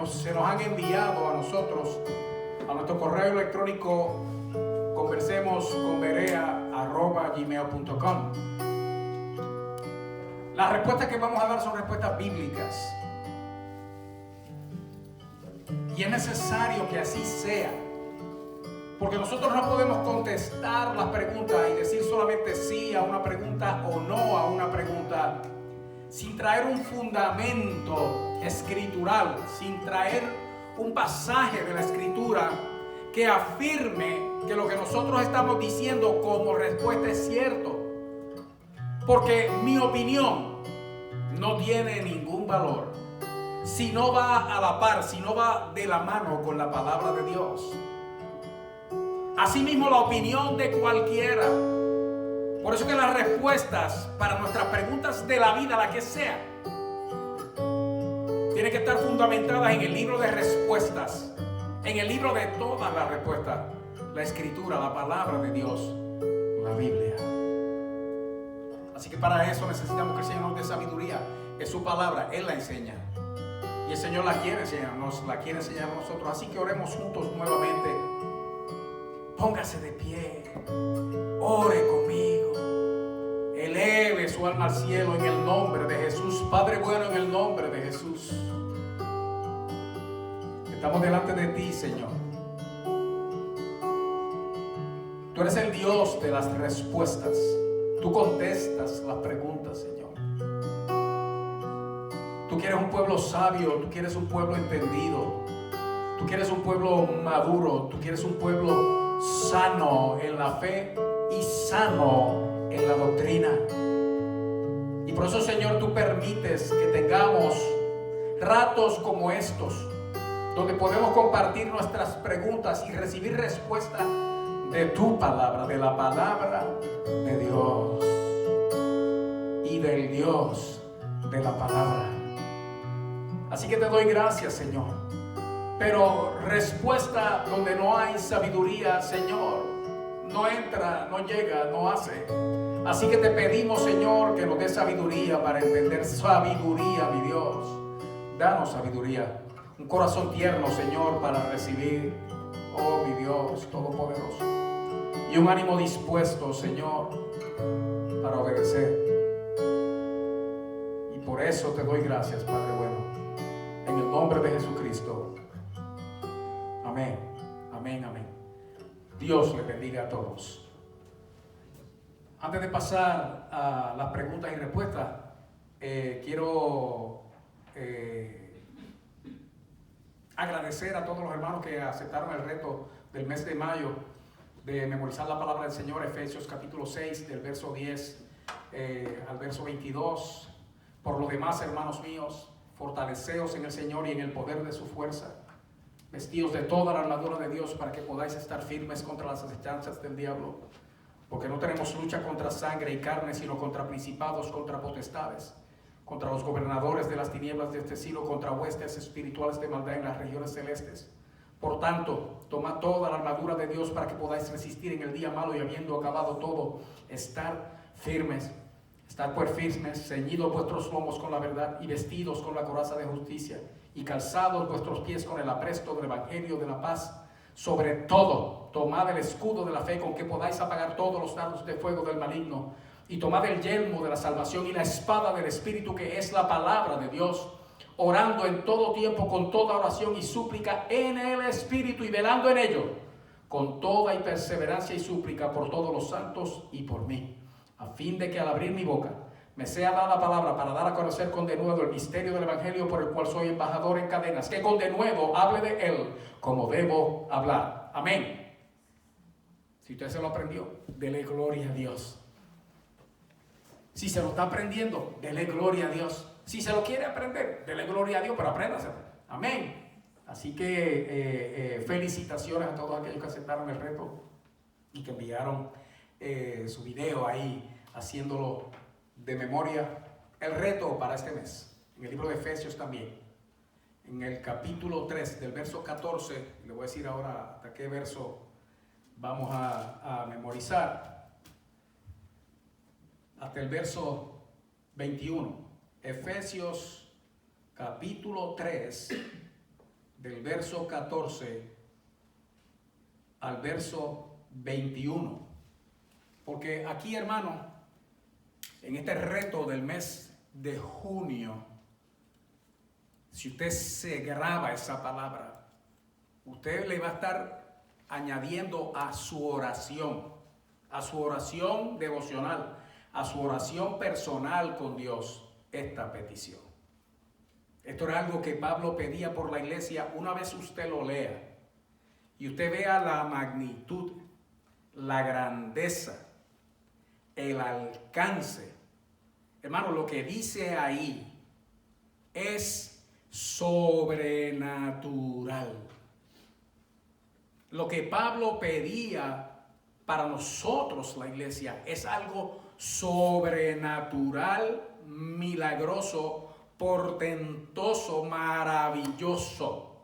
se nos han enviado a nosotros, a nuestro correo electrónico conversemosconberea@gmail.com. Las respuestas que vamos a dar son respuestas bíblicas. Y es necesario que así sea. Porque nosotros no podemos contestar las preguntas y decir solamente sí a una pregunta o no a una pregunta sin traer un fundamento escritural, sin traer un pasaje de la escritura que afirme que lo que nosotros estamos diciendo como respuesta es cierto. Porque mi opinión no tiene ningún valor si no va a la par, si no va de la mano con la palabra de Dios. Asimismo, la opinión de cualquiera. Por eso que las respuestas para nuestras preguntas de la vida, la que sea, tienen que estar fundamentadas en el libro de respuestas, en el libro de todas las respuestas, la escritura, la palabra de Dios, la Biblia. Así que para eso necesitamos que el Señor nos dé sabiduría. Es su palabra, Él la enseña. Y el Señor la quiere enseñar, nos la quiere enseñar a nosotros. Así que oremos juntos nuevamente. Póngase de pie, ore conmigo, eleve su alma al cielo en el nombre de Jesús. Padre bueno, en el nombre de Jesús, estamos delante de ti, Señor. Tú eres el Dios de las respuestas. Tú contestas las preguntas, Señor. Tú quieres un pueblo sabio, tú quieres un pueblo entendido, tú quieres un pueblo maduro, tú quieres un pueblo sano en la fe y sano en la doctrina. Y por eso, Señor, tú permites que tengamos ratos como estos, donde podemos compartir nuestras preguntas y recibir respuesta de tu palabra, de la palabra de Dios y del Dios de la palabra. Así que te doy gracias, Señor. Pero respuesta donde no hay sabiduría, Señor, no entra, no llega, no hace. Así que te pedimos, Señor, que nos dé sabiduría para entender. Sabiduría, mi Dios. Danos sabiduría. Un corazón tierno, Señor, para recibir. Oh, mi Dios todopoderoso. Y un ánimo dispuesto, Señor, para obedecer. Y por eso te doy gracias, Padre bueno. En el nombre de Jesucristo. Amén, amén, amén. Dios le bendiga a todos. Antes de pasar a las preguntas y respuestas, quiero agradecer a todos los hermanos que aceptaron el reto del mes de mayo de memorizar la palabra del Señor, Efesios capítulo 6, del verso 10 al verso 22. Por lo demás, hermanos míos, fortaleceos en el Señor y en el poder de su fuerza. Vestidos de toda la armadura de Dios para que podáis estar firmes contra las acechanzas del diablo. Porque no tenemos lucha contra sangre y carne, sino contra principados, contra potestades, contra los gobernadores de las tinieblas de este siglo, contra huestes espirituales de maldad en las regiones celestes. Por tanto, tomad toda la armadura de Dios para que podáis resistir en el día malo y habiendo acabado todo, estar firmes. Estad pues firmes, ceñidos vuestros lomos con la verdad y vestidos con la coraza de justicia y calzados vuestros pies con el apresto del evangelio de la paz. Sobre todo, tomad el escudo de la fe con que podáis apagar todos los dardos de fuego del maligno y tomad el yelmo de la salvación y la espada del Espíritu, que es la palabra de Dios, orando en todo tiempo con toda oración y súplica en el Espíritu y velando en ello con toda y perseverancia y súplica por todos los santos y por mí, a fin de que al abrir mi boca me sea dada palabra para dar a conocer con denuedo el misterio del evangelio, por el cual soy embajador en cadenas, que con denuedo hable de él como debo hablar. Amén. Si usted se lo aprendió, dele gloria a Dios. Si se lo está aprendiendo, dele gloria a Dios. Si se lo quiere aprender, dele gloria a Dios, pero apréndaselo. Amén. Así que felicitaciones a todos aquellos que aceptaron el reto y que enviaron su video ahí haciéndolo de memoria. El reto para este mes, en el libro de Efesios también, en el capítulo 3 del verso 14, le voy a decir ahora hasta qué verso vamos a memorizar, hasta el verso 21. Efesios capítulo 3, del verso 14 al verso 21. Porque aquí, hermano, en este reto del mes de junio, si usted se graba esa palabra, usted le va a estar añadiendo a su oración devocional, a su oración personal con Dios, esta petición. Esto era algo que Pablo pedía por la iglesia. Una vez usted lo lea y usted vea la magnitud, la grandeza, el alcance, hermano, lo que dice ahí es sobrenatural. Lo que Pablo pedía para nosotros, la iglesia, es algo sobrenatural, milagroso, portentoso, maravilloso.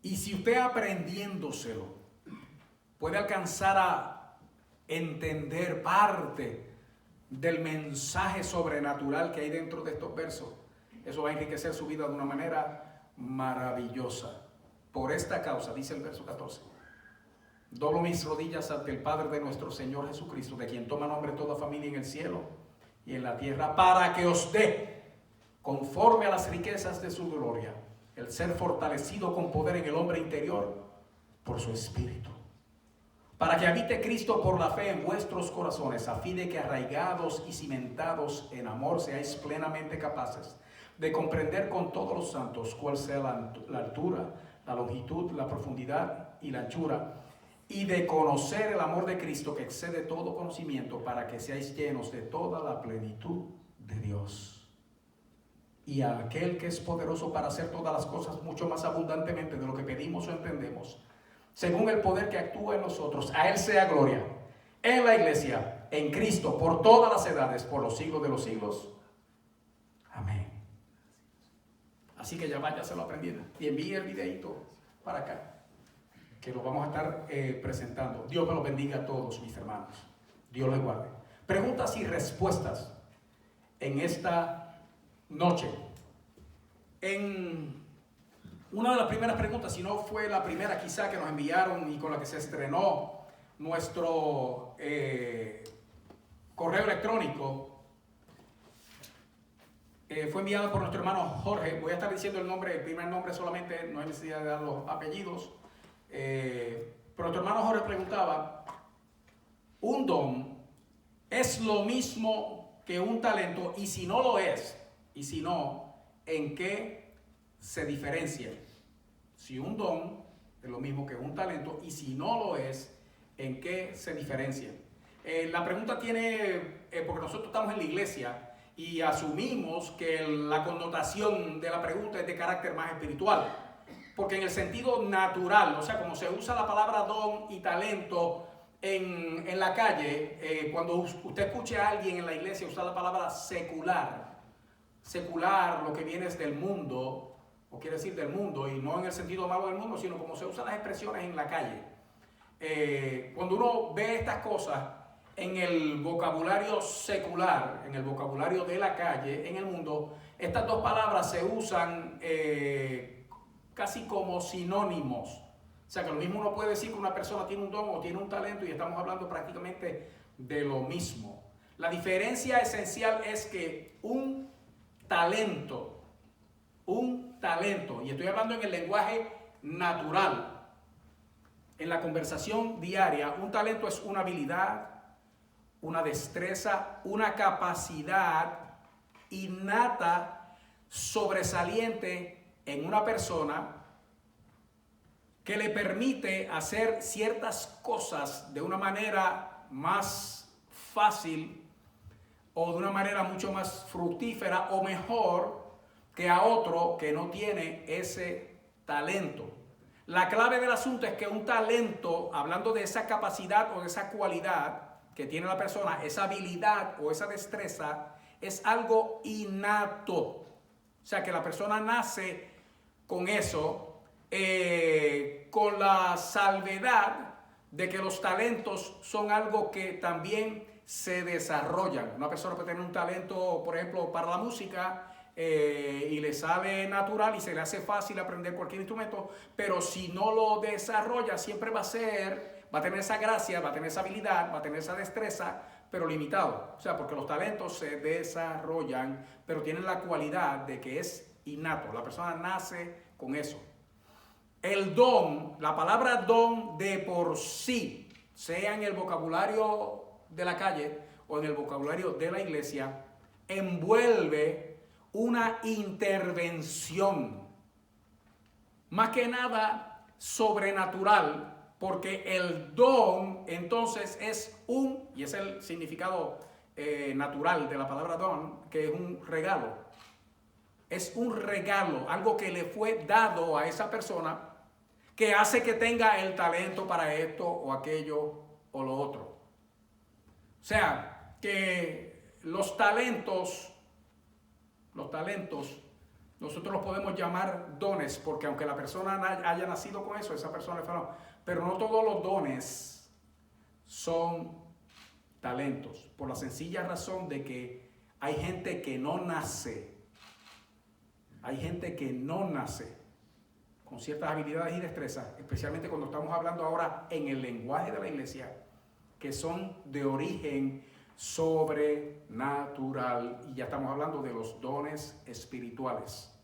Y si usted aprendiéndoselo puede alcanzar a entender parte del mensaje sobrenatural que hay dentro de estos versos, eso va a enriquecer su vida de una manera maravillosa. Por esta causa, dice el verso 14, doblo mis rodillas ante el Padre de nuestro Señor Jesucristo, de quien toma nombre toda familia en el cielo y en la tierra, para que os dé, conforme a las riquezas de su gloria, el ser fortalecido con poder en el hombre interior por su Espíritu, para que habite Cristo por la fe en vuestros corazones, a fin de que arraigados y cimentados en amor seáis plenamente capaces de comprender con todos los santos cuál sea la altura, la longitud, la profundidad y la anchura, y de conocer el amor de Cristo que excede todo conocimiento, para que seáis llenos de toda la plenitud de Dios. Y a aquel que es poderoso para hacer todas las cosas mucho más abundantemente de lo que pedimos o entendemos, según el poder que actúa en nosotros, a Él sea gloria en la iglesia, en Cristo, por todas las edades, por los siglos de los siglos. Amén. Así que ya váyaselo aprendiendo y envíe el videito para acá, que lo vamos a estar presentando. Dios me los bendiga a todos, mis hermanos. Dios les guarde. Preguntas y respuestas en esta noche. En una de las primeras preguntas, si no fue la primera quizá que nos enviaron y con la que se estrenó nuestro correo electrónico, fue enviada por nuestro hermano Jorge. Voy a estar diciendo el primer nombre solamente, no hay necesidad de dar los apellidos. Pero nuestro hermano Jorge preguntaba: ¿un don es lo mismo que un talento? Y si no lo es, y si no, ¿en qué se diferencia? Si un don es lo mismo que un talento, y si no lo es, ¿en qué se diferencia? La pregunta tiene, porque nosotros estamos en la iglesia y asumimos que la connotación de la pregunta es de carácter más espiritual, porque en el sentido natural, o sea, como se usa la palabra don y talento en la calle, cuando usted escuche a alguien en la iglesia usar la palabra secular, lo que viene es del mundo, o quiere decir del mundo, y no en el sentido malo del mundo, sino como se usan las expresiones en la calle. Cuando uno ve estas cosas en el vocabulario secular, en el vocabulario de la calle, en el mundo, estas dos palabras se usan casi como sinónimos. O sea que lo mismo uno puede decir que una persona tiene un don o tiene un talento, y estamos hablando prácticamente de lo mismo. La diferencia esencial es que un talento, y estoy hablando en el lenguaje natural, en la conversación diaria, un talento es una habilidad, una destreza, una capacidad innata, sobresaliente en una persona, que le permite hacer ciertas cosas de una manera más fácil o de una manera mucho más fructífera o mejor que a otro que no tiene ese talento. La clave del asunto es que un talento, hablando de esa capacidad o de esa cualidad que tiene la persona, esa habilidad o esa destreza, es algo innato. O sea, que la persona nace con eso, con la salvedad de que los talentos son algo que también se desarrollan. Una persona puede tener un talento, por ejemplo, para la música, y le sale natural y se le hace fácil aprender cualquier instrumento, pero si no lo desarrolla siempre va a tener esa gracia, va a tener esa habilidad, va a tener esa destreza, pero limitado. O sea, porque los talentos se desarrollan, pero tienen la cualidad de que es innato. La persona nace con eso. El don, la palabra don de por sí, sea en el vocabulario de la calle o en el vocabulario de la iglesia, envuelve una intervención, más que nada sobrenatural, porque el don entonces es y es el significado natural de la palabra don, que es un regalo. Es un regalo, algo que le fue dado a esa persona que hace que tenga el talento para esto o aquello o lo otro. O sea, que los talentos, nosotros los podemos llamar dones, porque aunque la persona haya nacido con eso, esa persona le fue dado. Pero no todos los dones son talentos, por la sencilla razón de que hay gente que no nace. Hay gente que no nace con ciertas habilidades y destrezas, especialmente cuando estamos hablando ahora en el lenguaje de la iglesia, que son de origen sobrenatural, y ya estamos hablando de los dones espirituales.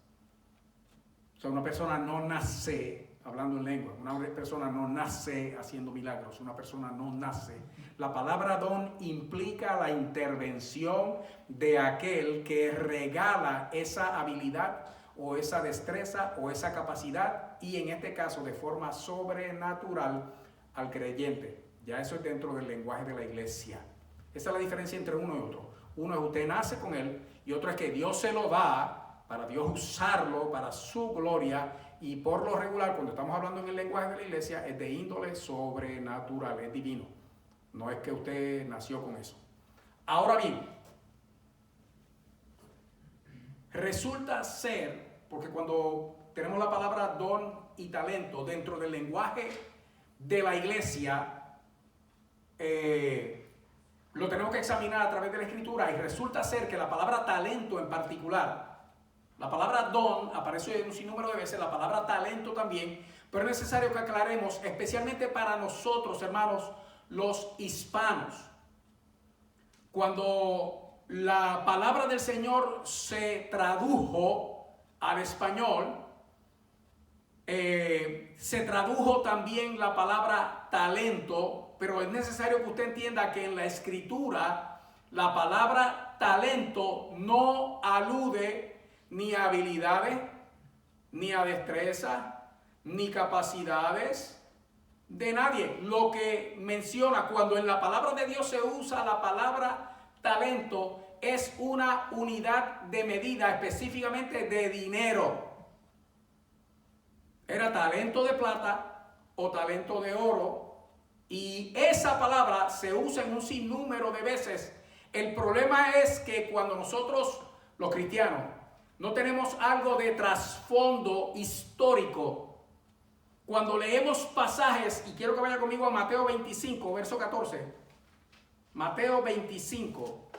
O sea, una persona no nace hablando en lengua, una persona no nace haciendo milagros, una persona no nace. La palabra don implica la intervención de aquel que regala esa habilidad o esa destreza o esa capacidad, y en este caso de forma sobrenatural al creyente. Ya eso es dentro del lenguaje de la iglesia. Esa es la diferencia entre uno y otro. Uno es usted nace con él, y otro es que Dios se lo da para Dios usarlo para su gloria, y por lo regular cuando estamos hablando en el lenguaje de la iglesia es de índole sobrenatural, es divino. No es que usted nació con eso. Ahora bien, resulta ser, porque cuando tenemos la palabra don y talento dentro del lenguaje de la iglesia, lo tenemos que examinar a través de la escritura, y resulta ser que la palabra talento en particular, la palabra don aparece en un sinnúmero de veces, la palabra talento también, pero es necesario que aclaremos, especialmente para nosotros, hermanos, los hispanos, cuando la palabra del Señor se tradujo al español, se tradujo también la palabra talento, pero es necesario que usted entienda que en la escritura la palabra talento no alude ni a habilidades, ni a destreza, ni capacidades de nadie. Lo que menciona cuando en la palabra de Dios se usa la palabra talento es una unidad de medida, específicamente de dinero. Era talento de plata o talento de oro, y esa palabra se usa en un sinnúmero de veces. El problema es que cuando nosotros, los cristianos, no tenemos algo de trasfondo histórico, cuando leemos pasajes, y quiero que vaya conmigo a Mateo 25, verso 14. Mateo 25.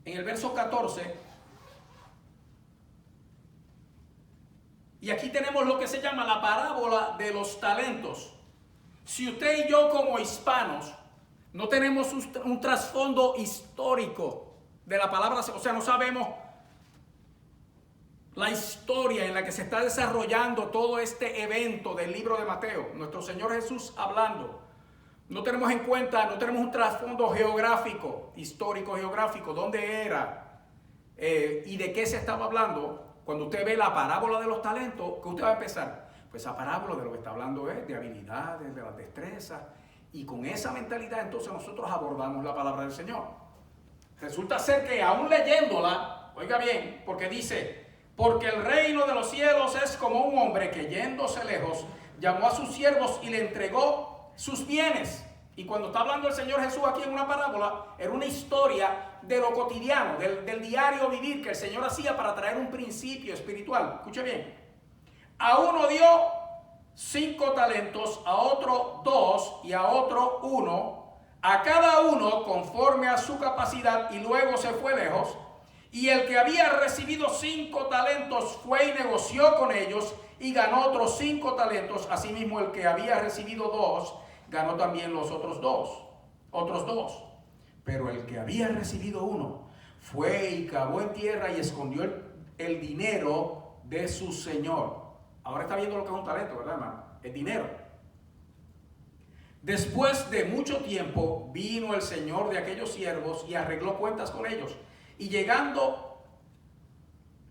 En el verso 14. Y aquí tenemos lo que se llama la parábola de los talentos. Si usted y yo como hispanos no tenemos un trasfondo histórico de la palabra, o sea, no sabemos la historia en la que se está desarrollando todo este evento del libro de Mateo, nuestro Señor Jesús hablando, no tenemos en cuenta, no tenemos un trasfondo geográfico, histórico geográfico, dónde era y de qué se estaba hablando. Cuando usted ve la parábola de los talentos, ¿qué usted va a empezar? Pues esa parábola de lo que está hablando es de habilidades, de las destrezas, y con esa mentalidad entonces nosotros abordamos la palabra del Señor. Resulta ser que aún leyéndola, oiga bien, porque dice: porque el reino de los cielos es como un hombre que, yéndose lejos, llamó a sus siervos y le entregó sus bienes. Y cuando está hablando el Señor Jesús aquí en una parábola, era una historia de lo cotidiano, del diario vivir que el Señor hacía para traer un principio espiritual. Escuche bien. A uno dio 5 talentos, a otro 2 y a otro 1, a cada uno conforme a su capacidad, y luego se fue lejos. Y el que había recibido 5 talentos fue y negoció con ellos y ganó otros 5 talentos. Asimismo, el que había recibido 2 ganó también los otros dos. Pero el que había recibido 1 fue y cavó en tierra y escondió el dinero de su señor. Ahora está viendo lo que es un talento, ¿verdad, hermano? El dinero. Después de mucho tiempo vino el señor de aquellos siervos y arregló cuentas con ellos. Y llegando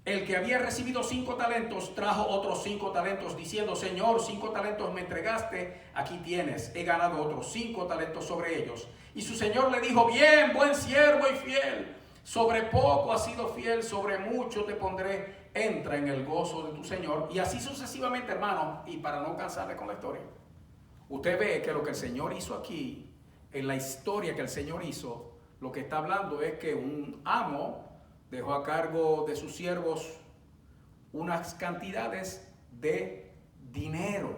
el que había recibido 5 talentos, trajo otros 5 talentos, diciendo: Señor, 5 talentos me entregaste, aquí tienes, he ganado otros 5 talentos sobre ellos. Y su señor le dijo: bien, buen siervo y fiel, sobre poco has sido fiel, sobre mucho te pondré, entra en el gozo de tu señor. Y así sucesivamente, hermano, y para no cansarle con la historia, usted ve que lo que el Señor hizo aquí, en la historia que el Señor hizo, lo que está hablando es que un amo dejó a cargo de sus siervos unas cantidades de dinero.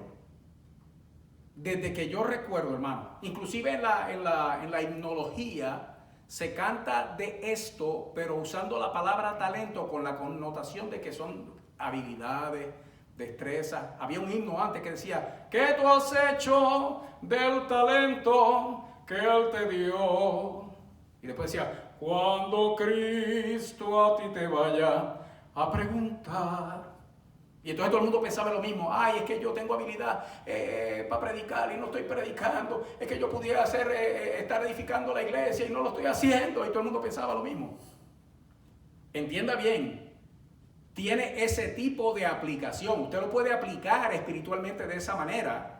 Desde que yo recuerdo, hermano, inclusive en la himnología se canta de esto, pero usando la palabra talento con la connotación de que son habilidades, destreza. Había un himno antes que decía: ¿qué tú has hecho del talento que Él te dio? Y después decía: cuando Cristo a ti te vaya a preguntar. Y entonces todo el mundo pensaba lo mismo: ay, es que yo tengo habilidad para predicar y no estoy predicando, es que yo pudiera estar edificando la iglesia y no lo estoy haciendo. Y todo el mundo pensaba lo mismo. Entienda bien, tiene ese tipo de aplicación. Usted lo puede aplicar espiritualmente de esa manera.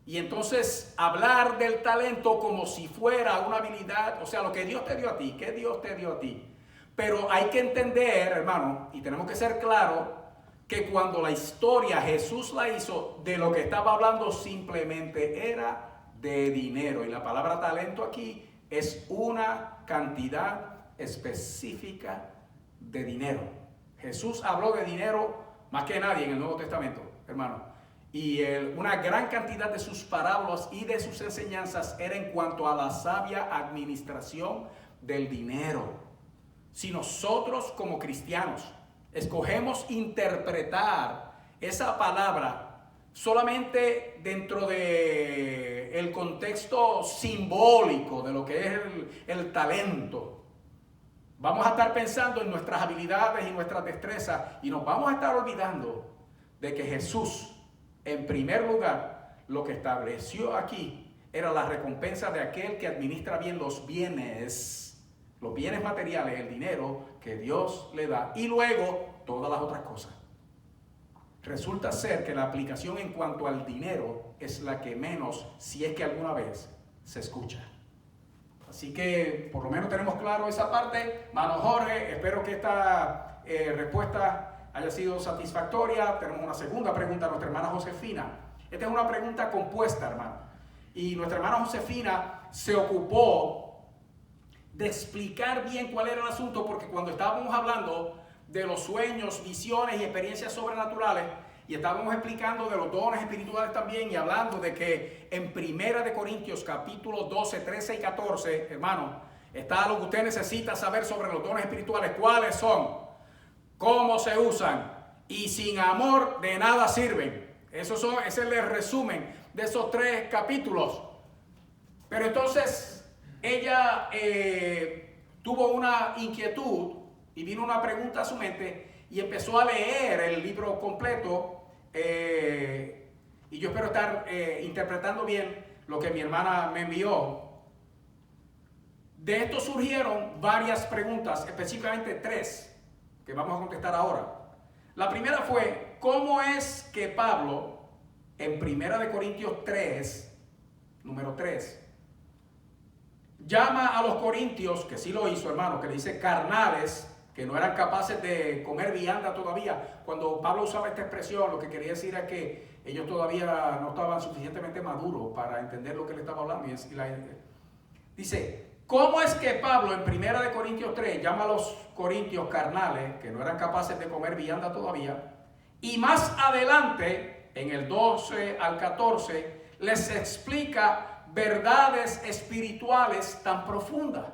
Y entonces hablar del talento como si fuera una habilidad, o sea, lo que Dios te dio a ti, ¿qué Dios te dio a ti? Pero hay que entender, hermano, y tenemos que ser claros, que cuando la historia Jesús la hizo, de lo que estaba hablando simplemente era de dinero. Y la palabra talento aquí es una cantidad específica de dinero. Jesús habló de dinero más que nadie en el Nuevo Testamento, hermano. Y una gran cantidad de sus parábolas y de sus enseñanzas era en cuanto a la sabia administración del dinero. Si nosotros como cristianos escogemos interpretar esa palabra solamente dentro de el contexto simbólico de lo que es el talento, vamos a estar pensando en nuestras habilidades y nuestras destrezas y nos vamos a estar olvidando de que Jesús, en primer lugar, lo que estableció aquí era la recompensa de aquel que administra bien los bienes materiales, el dinero que Dios le da, y luego todas las otras cosas. Resulta ser que la aplicación en cuanto al dinero es la que menos, si es que alguna vez, se escucha. Así que por lo menos tenemos claro esa parte. Mano Jorge, espero que esta respuesta haya sido satisfactoria. Tenemos una segunda pregunta a nuestra hermana Josefina. Esta es una pregunta compuesta, hermano. Y nuestra hermana Josefina se ocupó de explicar bien cuál era el asunto, porque cuando estábamos hablando de los sueños, visiones y experiencias sobrenaturales, y estábamos explicando de los dones espirituales también, y hablando de que en 1 Corintios capítulo 12, 13 y 14, hermano, está lo que usted necesita saber sobre los dones espirituales, cuáles son, cómo se usan, y sin amor de nada sirven. Ese es el resumen de esos 3 capítulos. Pero entonces ella tuvo una inquietud y vino una pregunta a su mente y empezó a leer el libro completo, y yo espero estar interpretando bien lo que mi hermana me envió. De esto surgieron varias preguntas, específicamente 3, que vamos a contestar ahora. La primera fue: ¿cómo es que Pablo, en 1 Corintios 3, número 3, llama a los corintios, que sí lo hizo, hermano, que le dice carnales, que no eran capaces de comer vianda todavía? Cuando Pablo usaba esta expresión, lo que quería decir es que ellos todavía no estaban suficientemente maduros para entender lo que le estaba hablando. Dice: ¿cómo es que Pablo en 1 Corintios 3 llama a los corintios carnales, que no eran capaces de comer vianda todavía? Y más adelante, en el 12 al 14, les explica verdades espirituales tan profundas.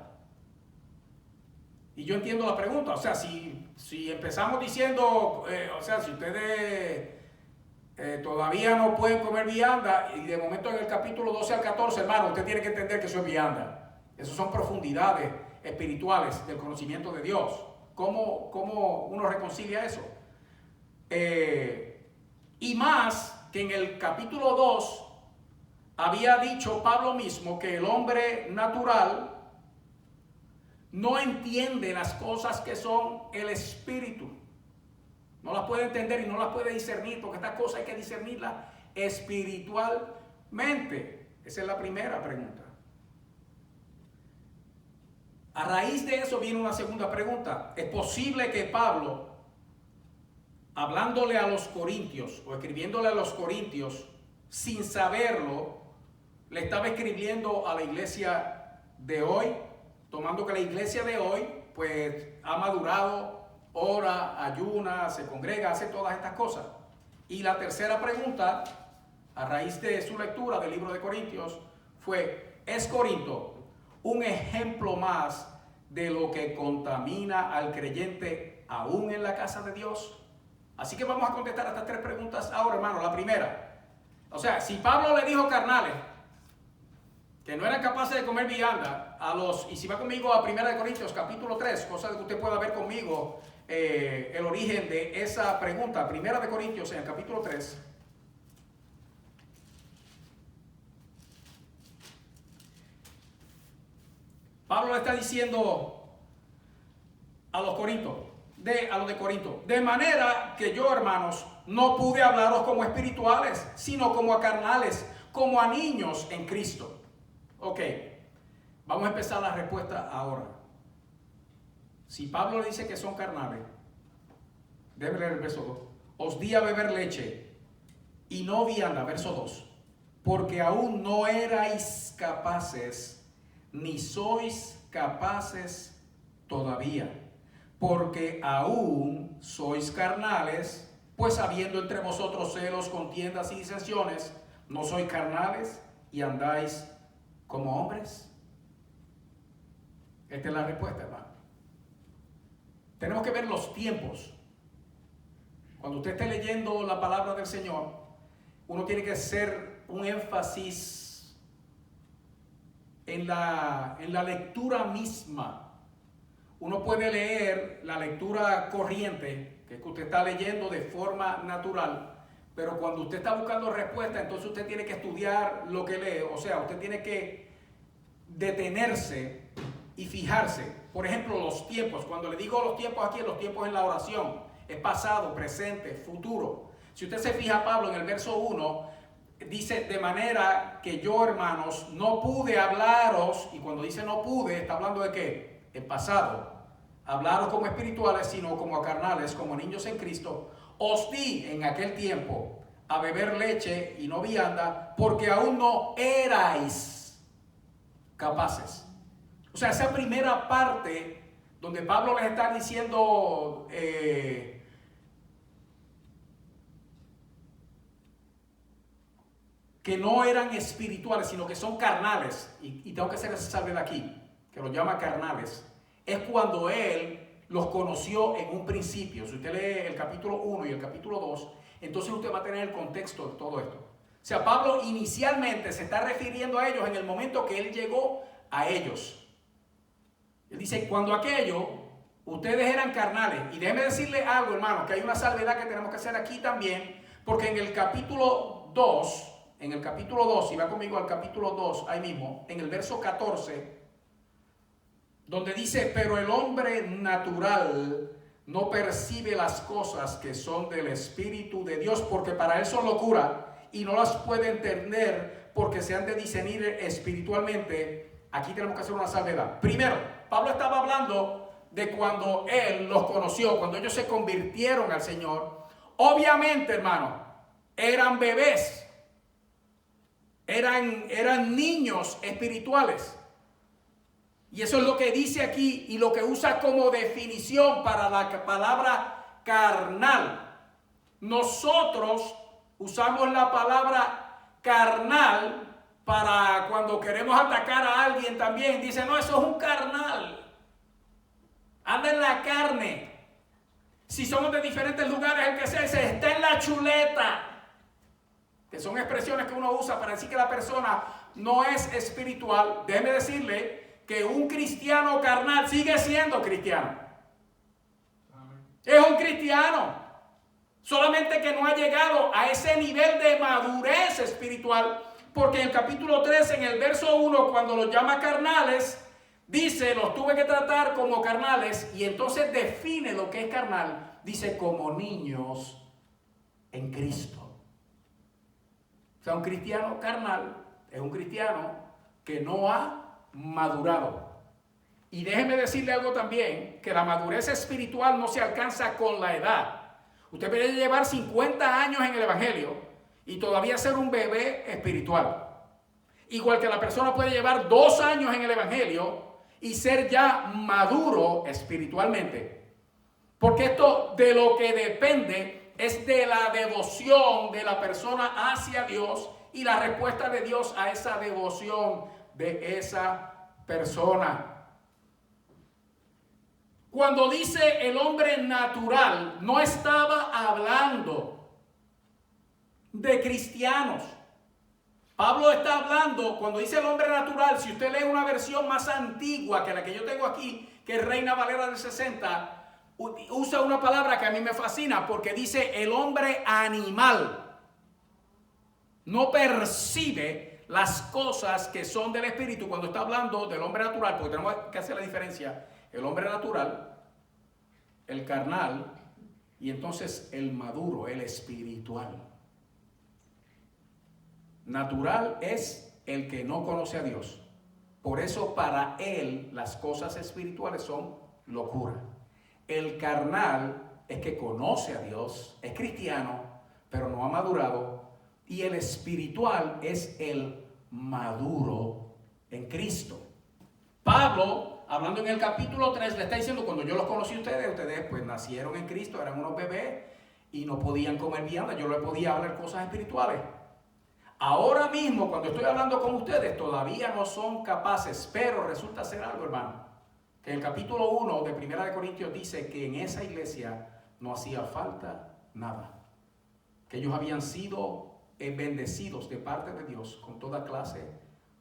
Y yo entiendo la pregunta, o sea, si empezamos diciendo, o sea, si ustedes todavía no pueden comer vianda, y de momento en el capítulo 12 al 14, hermano, usted tiene que entender que eso es vianda. Esas son profundidades espirituales del conocimiento de Dios. ¿Cómo uno reconcilia eso? Y más que en el capítulo 2 había dicho Pablo mismo que el hombre natural no entiende las cosas que son el espíritu. No las puede entender y no las puede discernir, porque estas cosas hay que discernirlas espiritualmente. Esa es la primera pregunta. A raíz de eso viene una segunda pregunta. ¿Es posible que Pablo, hablándole a los corintios o escribiéndole a los corintios, sin saberlo, le estaba escribiendo a la iglesia de hoy, tomando que la iglesia de hoy pues ha madurado, ora, ayuna, se congrega, hace todas estas cosas? Y la tercera pregunta, a raíz de su lectura del libro de Corintios, fue: ¿es Corinto un ejemplo más de lo que contamina al creyente aún en la casa de Dios? Así que vamos a contestar estas tres preguntas ahora, hermano. La primera, o sea, si Pablo le dijo carnales que no eran capaces de comer vianda y si va conmigo a 1 Corintios capítulo 3, cosa de que usted pueda ver conmigo el origen de esa pregunta. 1 Corintios en el capítulo 3. Pablo le está diciendo a los de Corinto: de manera que yo, hermanos, no pude hablaros como espirituales, sino como a carnales, como a niños en Cristo. Ok, vamos a empezar la respuesta ahora. Si Pablo le dice que son carnales, debe leer el verso 2. Os di a beber leche y no vianda, verso 2, porque aún no erais capaces, ni sois capaces todavía, porque aún sois carnales, pues habiendo entre vosotros celos, contiendas y disensiones, ¿no sois carnales y andáis como hombres? Esta es la respuesta, hermano. Tenemos que ver los tiempos. Cuando usted esté leyendo la palabra del Señor, uno tiene que hacer un énfasis en la lectura misma. Uno puede leer la lectura corriente, que es que usted está leyendo de forma natural, pero cuando usted está buscando respuesta, entonces usted tiene que estudiar lo que lee. O sea, usted tiene que detenerse y fijarse. Por ejemplo, los tiempos. Cuando le digo los tiempos aquí, los tiempos en la oración, es pasado, presente, futuro. Si usted se fija, Pablo en el verso 1 dice: de manera que yo, hermanos, no pude hablaros. Y cuando dice no pude, está hablando de ¿qué? En pasado. Hablaros como espirituales, sino como a carnales, como niños en Cristo. Os di en aquel tiempo a beber leche y no vianda, porque aún no erais capaces. O sea, esa primera parte donde Pablo les está diciendo que no eran espirituales, sino que son carnales, y tengo que hacer esa salvedad aquí, que los llama carnales, es cuando él los conoció en un principio. Si usted lee el capítulo 1 y el capítulo 2, entonces usted va a tener el contexto de todo esto. O sea, Pablo inicialmente se está refiriendo a ellos en el momento que él llegó a ellos. Él dice: cuando aquello, ustedes eran carnales. Y déjeme decirle algo, hermano, que hay una salvedad que tenemos que hacer aquí también, porque en el capítulo 2, si va conmigo al capítulo 2, ahí mismo, en el verso 14, donde dice: pero el hombre natural no percibe las cosas que son del Espíritu de Dios, porque para él son locura y no las puede entender porque se han de discernir espiritualmente. Aquí tenemos que hacer una salvedad. Primero, Pablo estaba hablando de cuando él los conoció, cuando ellos se convirtieron al Señor. Obviamente, hermano, eran bebés, eran niños espirituales. Y eso es lo que dice aquí y lo que usa como definición para la palabra carnal. Nosotros usamos la palabra carnal para cuando queremos atacar a alguien también. Dice, no, eso es un carnal. Anda en la carne. Si somos de diferentes lugares, el que sea, dice, está en la chuleta. Que son expresiones que uno usa para decir que la persona no es espiritual. Déjeme decirle que un cristiano carnal sigue siendo cristiano. Es un cristiano. Solamente que no ha llegado a ese nivel de madurez espiritual. Porque en el capítulo 3, en el verso 1, cuando los llama carnales, dice, los tuve que tratar como carnales. Y entonces define lo que es carnal. Dice, como niños en Cristo. O sea, un cristiano carnal es un cristiano que no ha madurado. Y déjeme decirle algo también, que la madurez espiritual no se alcanza con la edad. Usted puede llevar 50 años en el Evangelio y todavía ser un bebé espiritual. Igual que la persona puede llevar 2 años en el Evangelio y ser ya maduro espiritualmente. Porque esto de lo que depende es de la devoción de la persona hacia Dios y la respuesta de Dios a esa devoción de esa persona. Cuando dice el hombre natural, no estaba hablando de cristianos. Pablo está hablando, cuando dice el hombre natural, si usted lee una versión más antigua que la que yo tengo aquí, que es Reina Valera del 60, usa una palabra que a mí me fascina porque dice el hombre animal. No percibe las cosas que son del espíritu cuando está hablando del hombre natural, porque tenemos que hacer la diferencia. El hombre natural, el carnal y entonces el maduro, el espiritual. Natural es el que no conoce a Dios. Por eso para él las cosas espirituales son locura. El carnal es que conoce a Dios, es cristiano, pero no ha madurado. Y el espiritual es el maduro en Cristo. Pablo, hablando en el capítulo 3, le está diciendo, cuando yo los conocí a ustedes pues nacieron en Cristo, eran unos bebés y no podían comer vianda, yo les podía hablar cosas espirituales. Ahora mismo, cuando estoy hablando con ustedes, todavía no son capaces, pero resulta ser algo, hermano. Que en el capítulo 1 de 1 de Corintios dice que en esa iglesia no hacía falta nada. Que ellos habían sido bendecidos de parte de Dios con toda clase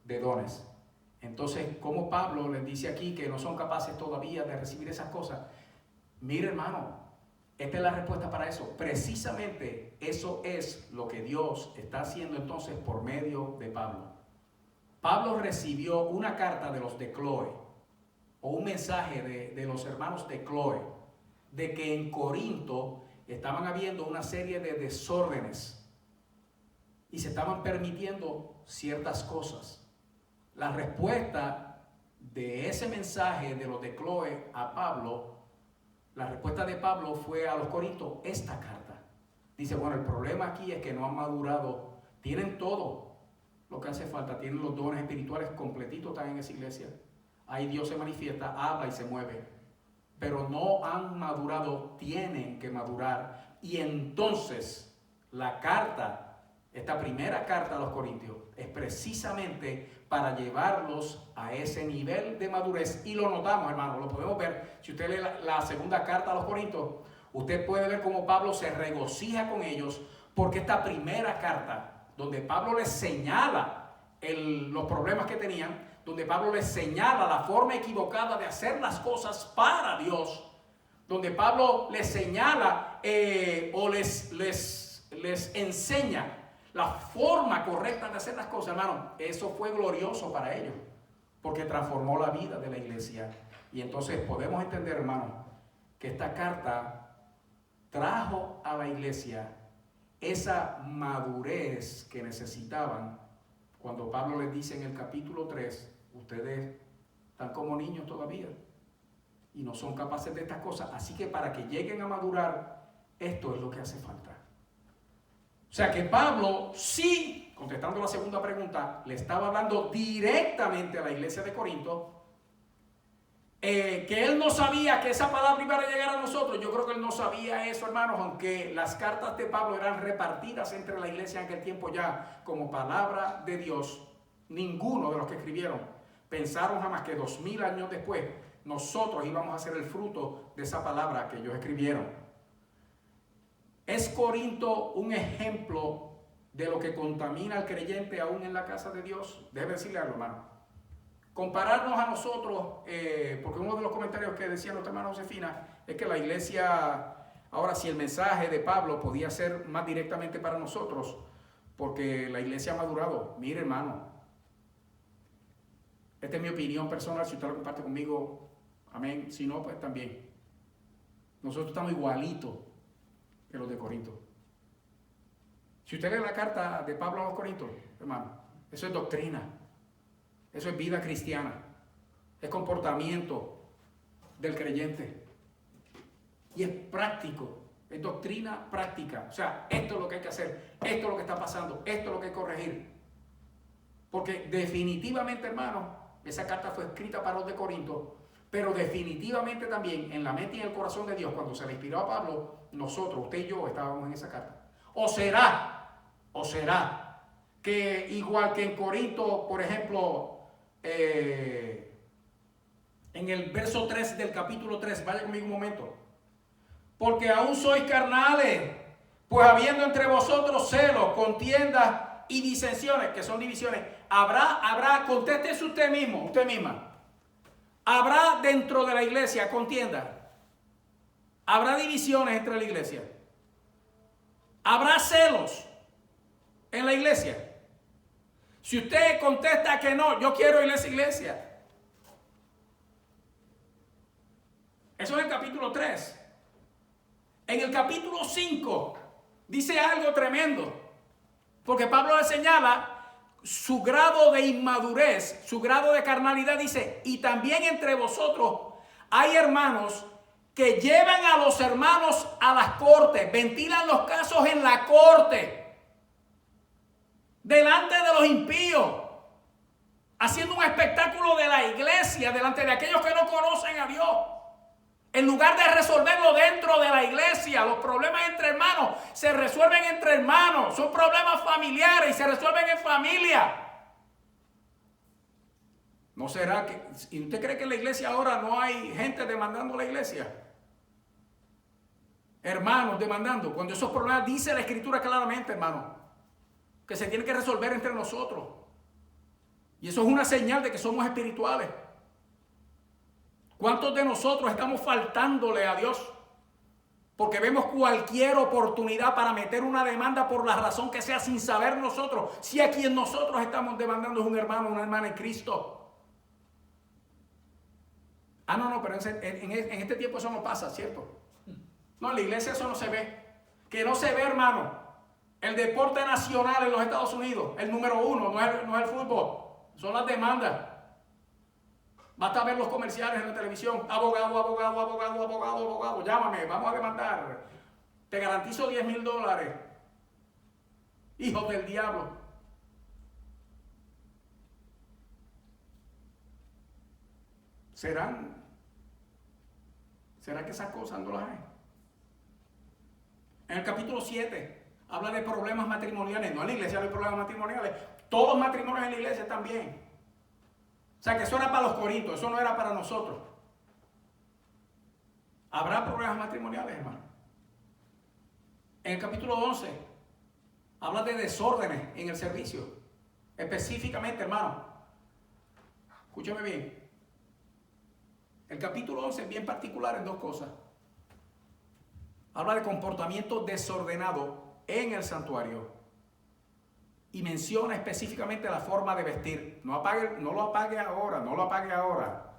de dones. Entonces, como Pablo les dice aquí que no son capaces todavía de recibir esas cosas, mire hermano, esta es la respuesta para eso. Precisamente eso es lo que Dios está haciendo entonces por medio de Pablo. Pablo recibió una carta de los de Cloé, o un mensaje de los hermanos de Cloé, de que en Corinto estaban habiendo una serie de desórdenes y se estaban permitiendo ciertas cosas. La respuesta de ese mensaje de los de Cloé a Pablo, la respuesta de Pablo fue a los Corintios esta carta. Dice, bueno, el problema aquí es que no han madurado, tienen todo lo que hace falta, tienen los dones espirituales completitos, están en esa iglesia. Ahí Dios se manifiesta, habla y se mueve. Pero no han madurado, tienen que madurar. Y entonces la carta, esta primera carta a los Corintios, es precisamente para llevarlos a ese nivel de madurez. Y lo notamos, hermano, lo podemos ver. Si usted lee la segunda carta a los Corintios, usted puede ver cómo Pablo se regocija con ellos, porque esta primera carta, donde Pablo les señala los problemas que tenían, donde Pablo les señala la forma equivocada de hacer las cosas para Dios, donde Pablo les señala o les enseña la forma correcta de hacer las cosas, hermano, eso fue glorioso para ellos, porque transformó la vida de la iglesia. Y entonces podemos entender, hermano, que esta carta trajo a la iglesia esa madurez que necesitaban. Cuando Pablo les dice en el capítulo 3, ustedes están como niños todavía y no son capaces de estas cosas, así que para que lleguen a madurar, esto es lo que hace falta. O sea que Pablo, sí, contestando la segunda pregunta, le estaba hablando directamente a la iglesia de Corinto, que él no sabía que esa palabra iba a llegar a nosotros. Yo creo que él no sabía eso, hermanos, aunque las cartas de Pablo eran repartidas entre la iglesia en aquel tiempo ya como palabra de Dios. ninguno de los que escribieron pensaron jamás que 2000 años después nosotros íbamos a ser el fruto de esa palabra que ellos escribieron. ¿Es Corinto un ejemplo de lo que contamina al creyente aún en la casa de Dios? Debe decirle algo, hermano. Compararnos a nosotros, porque uno de los comentarios que decía nuestra hermana Josefina es que la iglesia, ahora si el mensaje de Pablo podía ser más directamente para nosotros, porque la iglesia ha madurado. Mire, hermano, esta es mi opinión personal, si usted lo comparte conmigo, amén, si no, pues también. Nosotros estamos igualitos que los de Corinto. Si usted lee la carta de Pablo a los Corintios, hermano, eso es doctrina, eso es vida cristiana, es comportamiento del creyente y es práctico, es doctrina práctica. O sea, esto es lo que hay que hacer, esto es lo que está pasando, esto es lo que hay que corregir. Porque definitivamente, hermano, esa carta fue escrita para los de Corinto, pero definitivamente también en la mente y en el corazón de Dios, cuando se le inspiró a Pablo, nosotros, usted y yo, estábamos en esa carta. O será que igual que en Corinto, por ejemplo, en el verso 3 del capítulo 3, vaya conmigo un momento. Porque aún sois carnales, pues habiendo entre vosotros celos, contiendas y disensiones, que son divisiones, contéstese usted mismo, usted misma. ¿Habrá dentro de la iglesia contienda? ¿Habrá divisiones entre la iglesia? ¿Habrá celos en la iglesia? Si usted contesta que no, yo quiero ir a esa iglesia. Eso es el capítulo 3. En el capítulo 5 dice algo tremendo. Porque Pablo le señala su grado de inmadurez, su grado de carnalidad. Dice, y también entre vosotros hay hermanos que llevan a los hermanos a las cortes, ventilan los casos en la corte, delante de los impíos, haciendo un espectáculo de la iglesia, delante de aquellos que no conocen a Dios. En lugar de resolverlo dentro de la iglesia, los problemas entre hermanos se resuelven entre hermanos, son problemas familiares y se resuelven en familia. ¿No será que, y usted cree que en la iglesia ahora no hay gente demandando a la iglesia? Hermanos demandando, cuando esos problemas dice la Escritura claramente, hermano, que se tienen que resolver entre nosotros. Y eso es una señal de que somos espirituales. ¿Cuántos de nosotros estamos faltándole a Dios? Porque vemos cualquier oportunidad para meter una demanda por la razón que sea sin saber nosotros si a quien nosotros estamos demandando es un hermano o una hermana en Cristo. No, pero en este tiempo eso no pasa, ¿cierto? No, en la iglesia eso no se ve. Que no se ve, hermano. El deporte nacional en los Estados Unidos, el número 1, no es el fútbol, son las demandas. Basta ver los comerciales en la televisión. Abogado. Llámame, vamos a demandar. Te garantizo $10,000. Hijos del diablo. ¿Será que esas cosas no las hay? En el capítulo 7 habla de problemas matrimoniales. No en la iglesia hay problemas matrimoniales. Todos los matrimonios en la iglesia también. O sea que eso era para los corintios, eso no era para nosotros. ¿Habrá problemas matrimoniales, hermano? En el capítulo 11 habla de desórdenes en el servicio. Específicamente, hermano, escúchame bien. El capítulo 11 es bien particular en dos cosas. Habla de comportamiento desordenado en el santuario. Y menciona específicamente la forma de vestir. No lo apague ahora.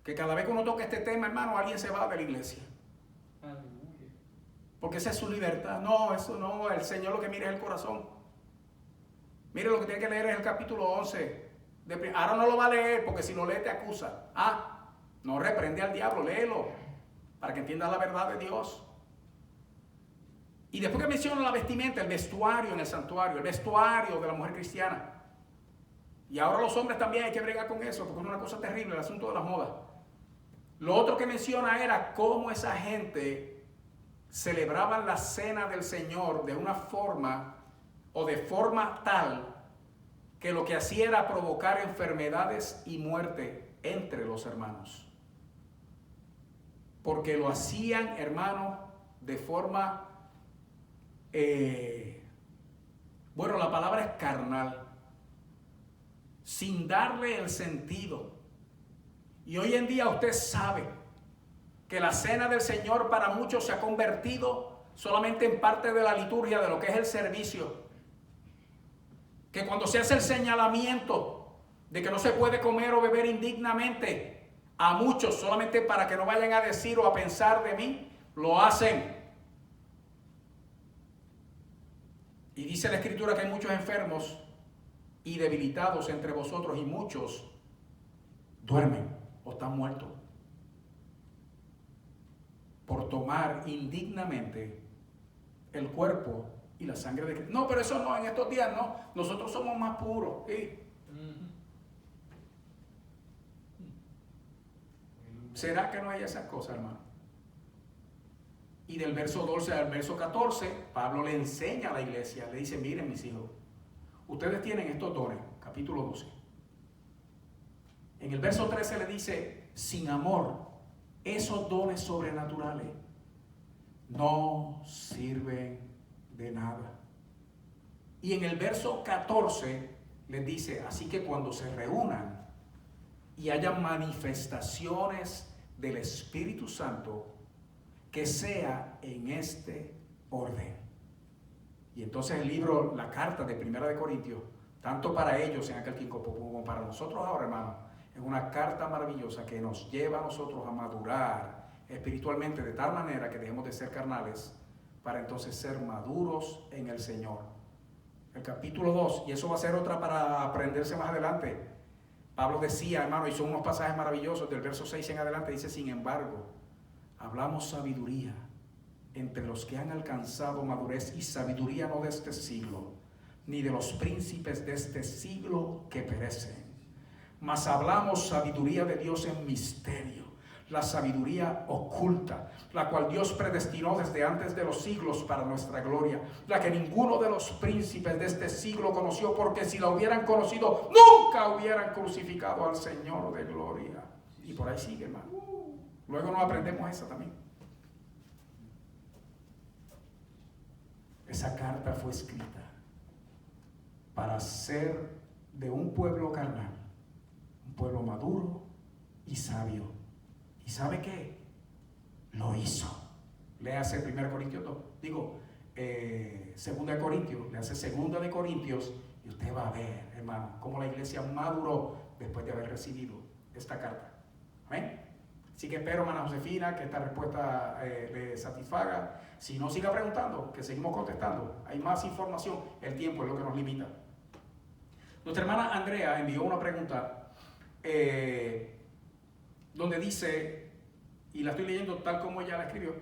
Que cada vez que uno toque este tema, hermano, alguien se va de la iglesia. Porque esa es su libertad. No, eso no. El Señor lo que mira es el corazón. Mire, lo que tiene que leer es el capítulo 11. Ahora no lo va a leer porque si lo lee te acusa. No reprende al diablo, léelo. Para que entiendas la verdad de Dios. Y después que menciona la vestimenta, el vestuario en el santuario, el vestuario de la mujer cristiana. Y ahora los hombres también hay que bregar con eso, porque es una cosa terrible, el asunto de las modas. Lo otro que menciona era cómo esa gente celebraba la cena del Señor de una forma o de forma tal que lo que hacía era provocar enfermedades y muerte entre los hermanos. Porque lo hacían, hermanos, de forma, bueno, la palabra es carnal, sin darle el sentido. Y hoy en día usted sabe que la cena del Señor para muchos se ha convertido solamente en parte de la liturgia, de lo que es el servicio. Que cuando se hace el señalamiento de que no se puede comer o beber indignamente, a muchos, solamente para que no vayan a decir o a pensar de mí, lo hacen. Y dice la Escritura que hay muchos enfermos y debilitados entre vosotros, y muchos duermen o están muertos por tomar indignamente el cuerpo y la sangre de Cristo. No, pero eso no, en estos días no. Nosotros somos más puros. ¿Sí? ¿Será que no hay esas cosas, hermano? Y del verso 12 al verso 14, Pablo le enseña a la iglesia, le dice, miren mis hijos, ustedes tienen estos dones, capítulo 12. En el verso 13 le dice, sin amor, esos dones sobrenaturales no sirven de nada. Y en el verso 14 les dice, así que cuando se reúnan y haya manifestaciones del Espíritu Santo, que sea en este orden. Y entonces el libro, la carta de Primera de Corintios, tanto para ellos en aquel tiempo como para nosotros ahora, hermanos, es una carta maravillosa que nos lleva a nosotros a madurar espiritualmente de tal manera que dejemos de ser carnales para entonces ser maduros en el Señor. El capítulo 2, y eso va a ser otra para aprenderse más adelante. Pablo decía, hermano, y son unos pasajes maravillosos, del verso 6 en adelante, dice, sin embargo, hablamos sabiduría entre los que han alcanzado madurez, y sabiduría no de este siglo, ni de los príncipes de este siglo que perecen. Mas hablamos sabiduría de Dios en misterio, la sabiduría oculta, la cual Dios predestinó desde antes de los siglos para nuestra gloria, la que ninguno de los príncipes de este siglo conoció, porque si la hubieran conocido, nunca hubieran crucificado al Señor de gloria. Y por ahí sigue, hermano. Luego nos aprendemos esa también. Esa carta fue escrita para ser de un pueblo carnal, un pueblo maduro y sabio. ¿Y sabe qué? Lo hizo. Léase 1 Corintios 2. Digo, 2 de Corintios. Léase 2 de Corintios y usted va a ver, hermano, cómo la iglesia maduró después de haber recibido esta carta. Amén. Así que espero, hermana Josefina, que esta respuesta le satisfaga. Si no, siga preguntando, que seguimos contestando. Hay más información. El tiempo es lo que nos limita. Nuestra hermana Andrea envió una pregunta donde dice, y la estoy leyendo tal como ella la escribió,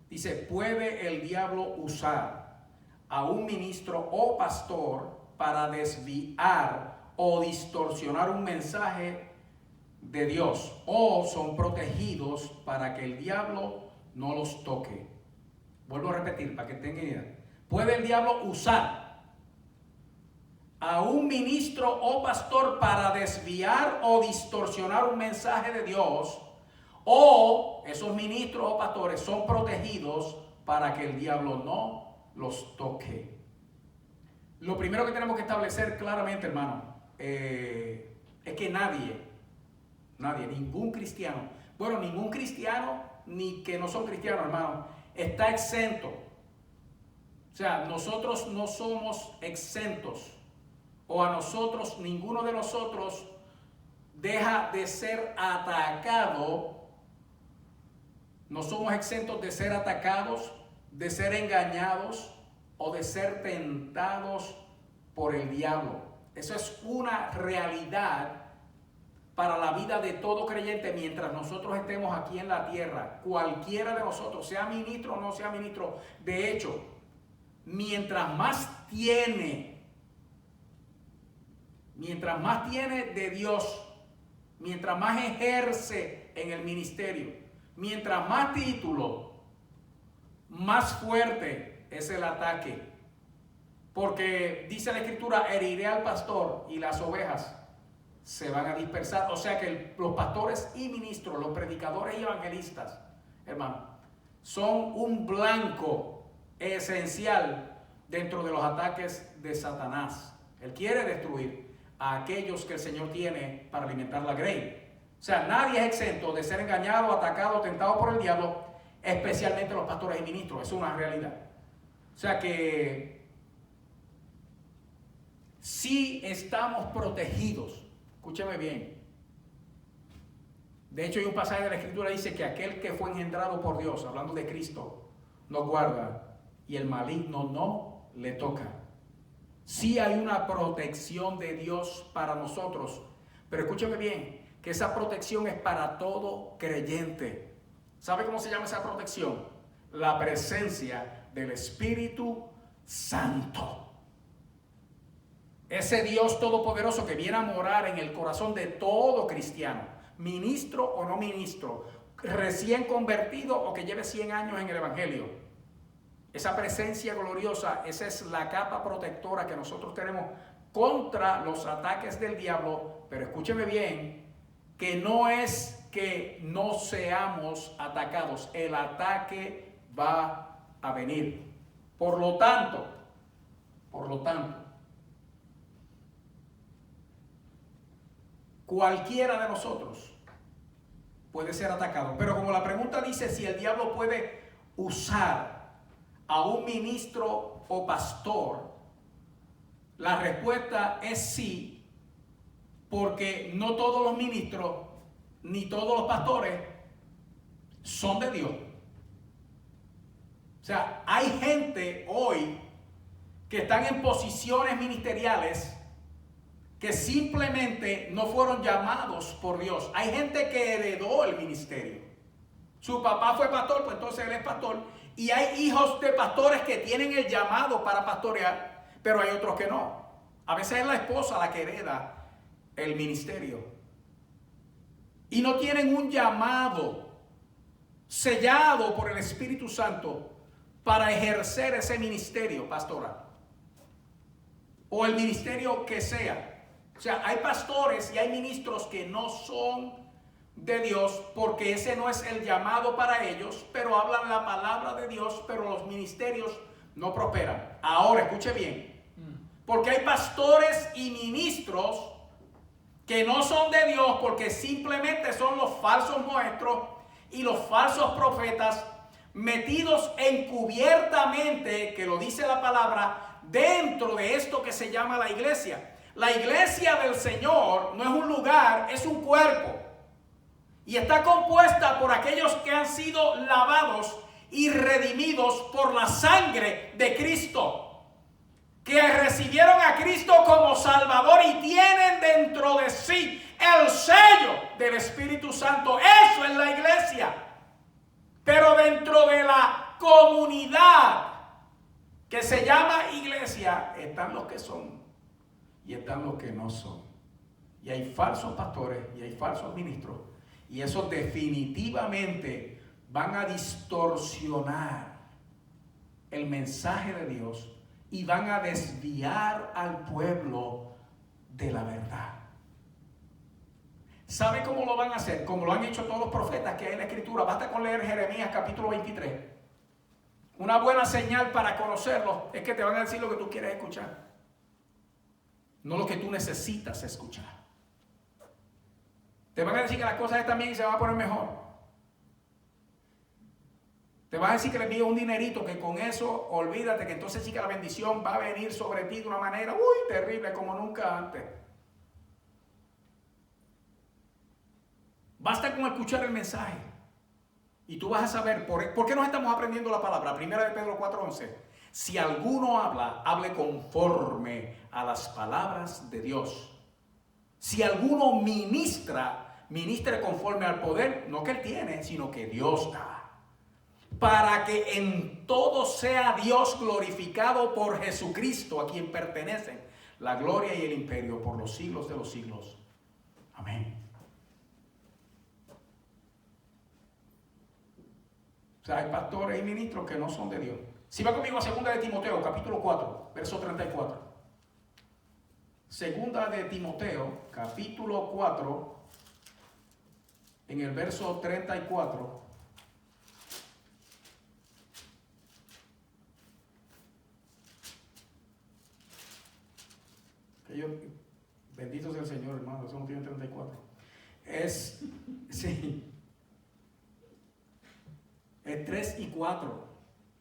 dice, ¿puede el diablo usar a un ministro o pastor para desviar o distorsionar un mensaje de Dios, o son protegidos para que el diablo no los toque? Vuelvo a repetir para que tengan idea. ¿Puede el diablo usar a un ministro o pastor para desviar o distorsionar un mensaje de Dios, o esos ministros o pastores son protegidos para que el diablo no los toque? Lo primero que tenemos que establecer claramente, hermano, es que nadie, ningún cristiano, bueno, ningún cristiano ni que no son cristianos, hermano, está exento. O sea, nosotros no somos exentos, o a nosotros, ninguno de nosotros deja de ser atacado. No somos exentos de ser atacados, de ser engañados o de ser tentados por el diablo. Eso es una realidad para la vida de todo creyente mientras nosotros estemos aquí en la tierra. Cualquiera de nosotros, sea ministro o no sea ministro. De hecho, mientras más tiene de Dios, mientras más ejerce en el ministerio, mientras más título, más fuerte es el ataque. Porque dice la Escritura, heriré al pastor y las ovejas se van a dispersar. O sea que los pastores y ministros, los predicadores y evangelistas, hermano, son un blanco esencial dentro de los ataques de Satanás. Él quiere destruir a aquellos que el Señor tiene para alimentar la grey. O sea, nadie es exento de ser engañado, atacado, tentado por el diablo, especialmente los pastores y ministros. Es una realidad. O sea que sí estamos protegidos. Escúcheme bien. De hecho, hay un pasaje de la Escritura que dice que aquel que fue engendrado por Dios, hablando de Cristo, nos guarda y el maligno no le toca. Sí hay una protección de Dios para nosotros, pero escúcheme bien, que esa protección es para todo creyente. ¿Sabe cómo se llama esa protección? La presencia del Espíritu Santo. Ese Dios todopoderoso que viene a morar en el corazón de todo cristiano, ministro o no ministro, recién convertido o que lleve 100 años en el Evangelio. Esa presencia gloriosa, esa es la capa protectora que nosotros tenemos contra los ataques del diablo. Pero escúcheme bien, que no es que no seamos atacados, el ataque va a venir. Por lo tanto, cualquiera de nosotros puede ser atacado. Pero como la pregunta dice si el diablo puede usar a un ministro o pastor, la respuesta es sí, porque no todos los ministros ni todos los pastores son de Dios. O sea, hay gente hoy que están en posiciones ministeriales que simplemente no fueron llamados por Dios. Hay gente que heredó el ministerio. Su papá fue pastor, pues entonces él es pastor. Y hay hijos de pastores que tienen el llamado para pastorear, pero hay otros que no. A veces es la esposa la que hereda el ministerio. Y no tienen un llamado sellado por el Espíritu Santo para ejercer ese ministerio pastoral. O el ministerio que sea. O sea, hay pastores y hay ministros que no son de Dios porque ese no es el llamado para ellos, pero hablan la palabra de Dios, pero los ministerios no prosperan. Ahora, escuche bien, porque hay pastores y ministros que no son de Dios porque simplemente son los falsos maestros y los falsos profetas metidos encubiertamente, que lo dice la palabra, dentro de esto que se llama la iglesia. La iglesia del Señor no es un lugar, es un cuerpo. Y está compuesta por aquellos que han sido lavados y redimidos por la sangre de Cristo. Que recibieron a Cristo como Salvador y tienen dentro de sí el sello del Espíritu Santo. Eso es la iglesia. Pero dentro de la comunidad que se llama iglesia están los que son y están los que no son. Y hay falsos pastores y hay falsos ministros. Y esos definitivamente van a distorsionar el mensaje de Dios y van a desviar al pueblo de la verdad. ¿Sabe cómo lo van a hacer? Como lo han hecho todos los profetas que hay en la Escritura. Basta con leer Jeremías capítulo 23. Una buena señal para conocerlos es que te van a decir lo que tú quieres escuchar, no lo que tú necesitas escuchar. Te van a decir que las cosas están bien y se van a poner mejor. Te van a decir que le envíes un dinerito, que con eso olvídate, que entonces sí que la bendición va a venir sobre ti de una manera terrible como nunca antes. Basta con escuchar el mensaje y tú vas a saber por qué nos estamos aprendiendo la palabra. Primera de Pedro 4:11. Si alguno habla, hable conforme a las palabras de Dios. Si alguno ministra, ministre conforme al poder, no que él tiene, sino que Dios da. Para que en todo sea Dios glorificado por Jesucristo, a quien pertenecen la gloria y el imperio por los siglos de los siglos. Amén. O sea, hay pastores y ministros que no son de Dios. Si va conmigo a segunda de Timoteo, capítulo 4, verso 34. Segunda de Timoteo, capítulo 4, en el verso 34. Bendito sea el Señor, hermano, eso no tiene 34. Sí, es 3 y 4.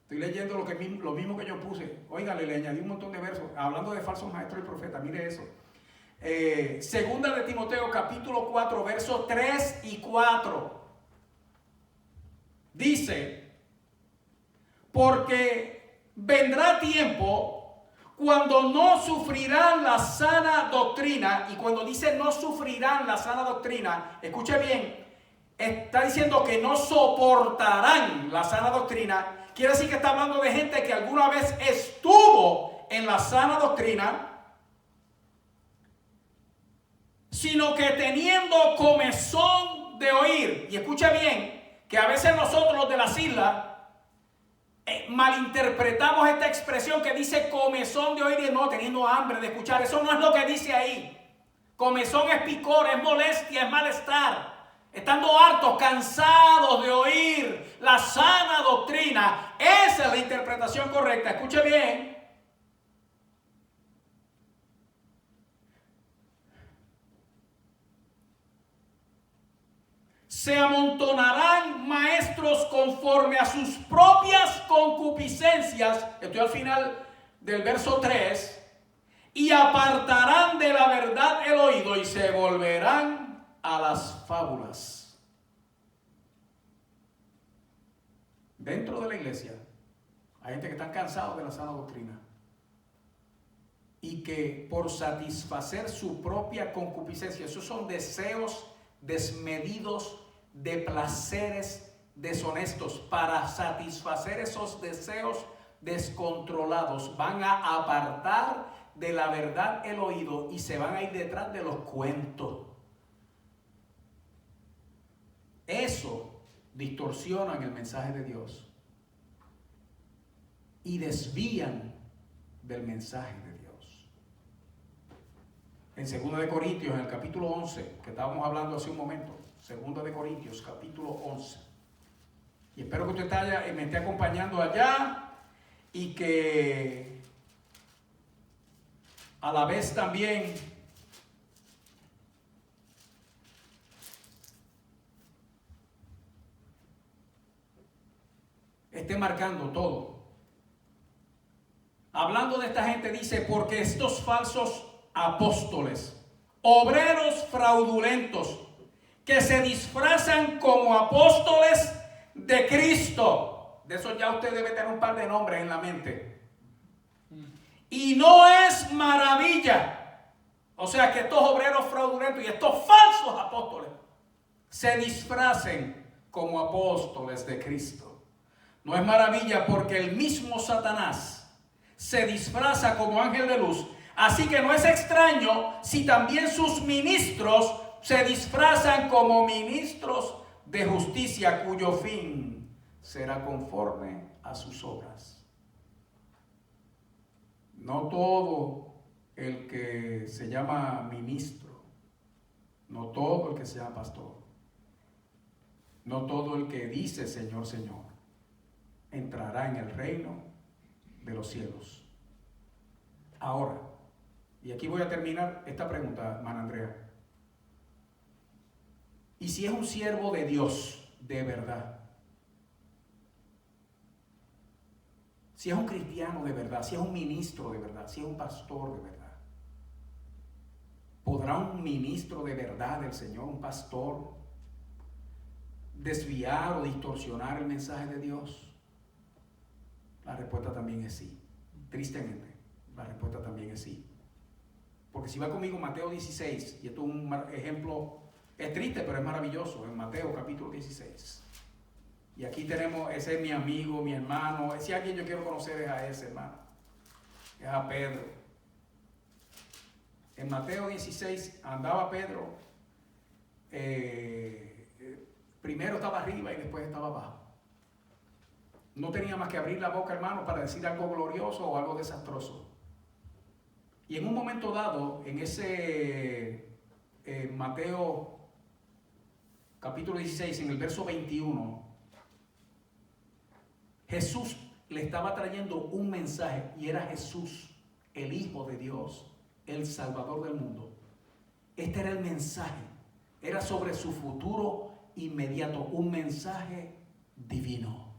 Estoy leyendo lo mismo que yo puse. Óigale, le añadí un montón de versos. Hablando de falsos maestros y profetas, mire eso. Segunda de Timoteo, capítulo 4, versos 3 y 4. Dice, porque vendrá tiempo cuando no sufrirán la sana doctrina. Y cuando dice no sufrirán la sana doctrina, escuche bien, está diciendo que no soportarán la sana doctrina. Quiere decir que está hablando de gente que alguna vez estuvo en la sana doctrina, sino que teniendo comezón de oír. Y escucha bien, que a veces nosotros los de las islas malinterpretamos esta expresión que dice comezón de oír y no, teniendo hambre de escuchar. Eso no es lo que dice ahí. Comezón es picor, es molestia, es malestar. Estando hartos, cansados de oír la sana doctrina. Esa es la interpretación correcta. Escuche bien. Se amontonarán maestros conforme a sus propias concupiscencias. Estoy al final del verso 3. Y apartarán de la verdad el oído y se volverán a las fábulas. Dentro de la iglesia hay gente que está cansado de la sana doctrina y que por satisfacer su propia concupiscencia, esos son deseos desmedidos de placeres deshonestos, para satisfacer esos deseos descontrolados, van a apartar de la verdad el oído y se van a ir detrás de los cuentos. Eso distorsionan el mensaje de Dios y desvían del mensaje de Dios. En 2 de Corintios, en el capítulo 11, que estábamos hablando hace un momento, 2 de Corintios, capítulo 11. Y espero que usted me esté acompañando allá y que a la vez también esté marcando todo. Hablando de esta gente dice, porque estos falsos apóstoles, obreros fraudulentos, que se disfrazan como apóstoles de Cristo. De eso ya usted debe tener un par de nombres en la mente. Y no es maravilla. O sea, que estos obreros fraudulentos y estos falsos apóstoles se disfracen como apóstoles de Cristo. No es maravilla porque el mismo Satanás se disfraza como ángel de luz. Así que no es extraño si también sus ministros se disfrazan como ministros de justicia, cuyo fin será conforme a sus obras. No todo el que se llama ministro, no todo el que se llama pastor, no todo el que dice Señor, Señor, entrará en el reino de los cielos. Ahora, y aquí voy a terminar esta pregunta, hermana Andrea. ¿Y si es un siervo de Dios de verdad? Si es un cristiano de verdad, si es un ministro de verdad, si es un pastor de verdad, ¿podrá un ministro de verdad del Señor, un pastor, desviar o distorsionar el mensaje de Dios? La respuesta también es sí. Tristemente, la respuesta también es sí. Porque si va conmigo Mateo 16, y esto es un ejemplo, es triste pero es maravilloso, en Mateo capítulo 16. Y aquí tenemos, ese es mi amigo, mi hermano, si alguien yo quiero conocer es a ese hermano, es a Pedro. En Mateo 16 andaba Pedro, primero estaba arriba y después estaba abajo. No tenía más que abrir la boca, hermano, para decir algo glorioso o algo desastroso. Y en un momento dado, en ese Mateo capítulo 16, en el verso 21, Jesús le estaba trayendo un mensaje, y era Jesús, el Hijo de Dios, el Salvador del mundo. Este era el mensaje, era sobre su futuro inmediato, un mensaje divino.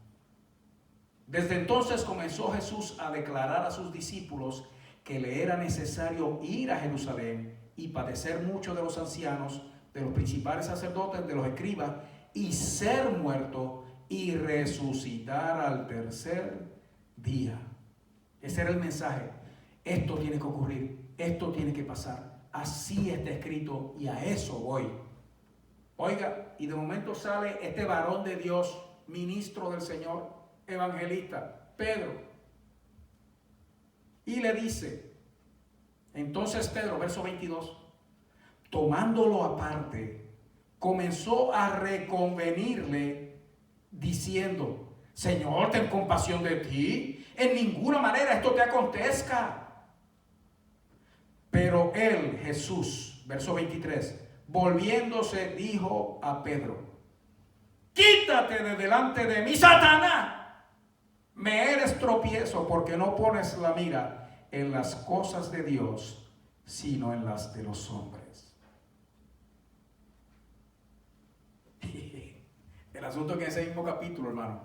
Desde entonces comenzó Jesús a declarar a sus discípulos que le era necesario ir a Jerusalén y padecer mucho de los ancianos, de los principales sacerdotes, de los escribas, y ser muerto y resucitar al tercer día. Ese era el mensaje. Esto tiene que ocurrir, esto tiene que pasar. Así está escrito y a eso voy. Oiga, y de momento sale este varón de Dios, ministro del Señor, evangelista, Pedro. Y le dice, entonces Pedro, verso 22, tomándolo aparte, comenzó a reconvenirle diciendo, Señor, ten compasión de ti, en ninguna manera esto te acontezca. Pero él, Jesús, verso 23, volviéndose dijo a Pedro, quítate de delante de mí, Satanás. Me eres tropiezo porque no pones la mira en las cosas de Dios, sino en las de los hombres. El asunto es que en ese mismo capítulo, hermano,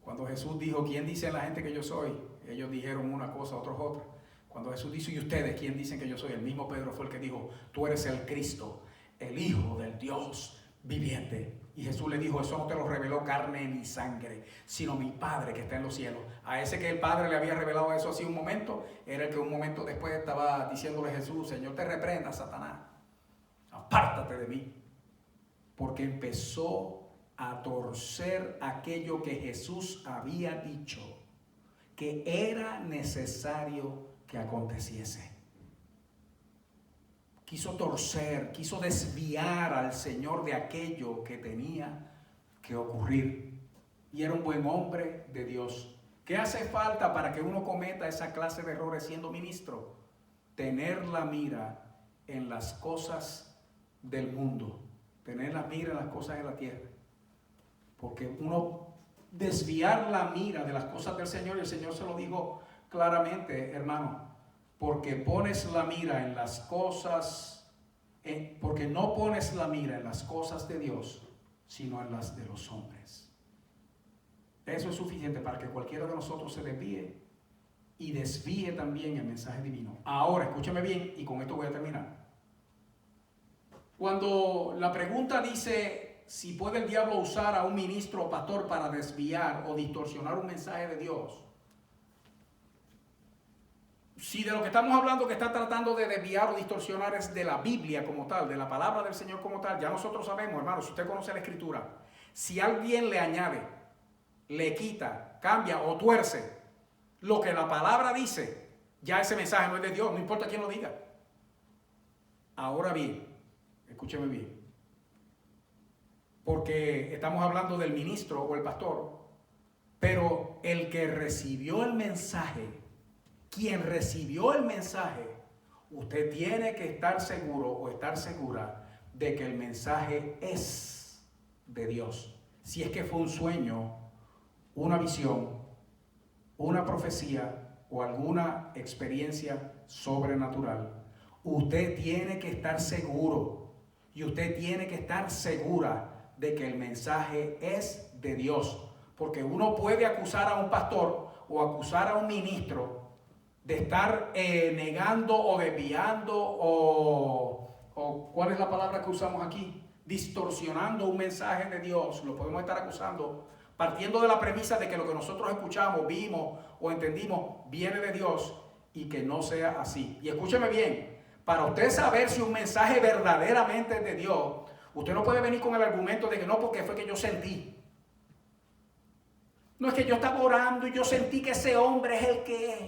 cuando Jesús dijo, ¿quién dice la gente que yo soy? Ellos dijeron una cosa, otros otra. Cuando Jesús dice, ¿y ustedes quién dicen que yo soy? El mismo Pedro fue el que dijo, tú eres el Cristo, el Hijo del Dios viviente. Y Jesús le dijo, eso no te lo reveló carne ni sangre, sino mi Padre que está en los cielos. A ese que el Padre le había revelado eso así un momento, era el que un momento después estaba diciéndole a Jesús, Señor, te reprenda, Satanás, apártate de mí. Porque empezó a torcer aquello que Jesús había dicho, que era necesario que aconteciese. Quiso torcer, quiso desviar al Señor de aquello que tenía que ocurrir. Y era un buen hombre de Dios. ¿Qué hace falta para que uno cometa esa clase de errores siendo ministro? Tener la mira en las cosas del mundo. Tener la mira en las cosas de la tierra. Porque uno desviar la mira de las cosas del Señor, y el Señor se lo dijo claramente, hermano. Porque pones la mira en las cosas, porque no pones la mira en las cosas de Dios, sino en las de los hombres. Eso es suficiente para que cualquiera de nosotros se desvíe y desvíe también el mensaje divino. Ahora, escúchame bien y con esto voy a terminar. Cuando la pregunta dice si puede el diablo usar a un ministro o pastor para desviar o distorsionar un mensaje de Dios, si de lo que estamos hablando que está tratando de desviar o distorsionar es de la Biblia como tal, de la palabra del Señor como tal, ya nosotros sabemos, hermano, si usted conoce la Escritura, si alguien le añade, le quita, cambia o tuerce lo que la palabra dice, ya ese mensaje no es de Dios, no importa quién lo diga. Ahora bien, escúcheme bien, porque estamos hablando del ministro o el pastor, pero el que recibió el mensaje, quien recibió el mensaje, usted tiene que estar seguro o estar segura de que el mensaje es de Dios. Si es que fue un sueño, una visión, una profecía o alguna experiencia sobrenatural, usted tiene que estar seguro y usted tiene que estar segura de que el mensaje es de Dios. Porque uno puede acusar a un pastor o acusar a un ministro de estar negando o desviando o ¿cuál es la palabra que usamos aquí? Distorsionando un mensaje de Dios. Lo podemos estar acusando partiendo de la premisa de que lo que nosotros escuchamos, vimos o entendimos viene de Dios y que no sea así. Y escúcheme bien, para usted saber si un mensaje verdaderamente es de Dios, usted no puede venir con el argumento de que no, porque fue que yo sentí. No es que yo estaba orando y yo sentí que ese hombre es el que es.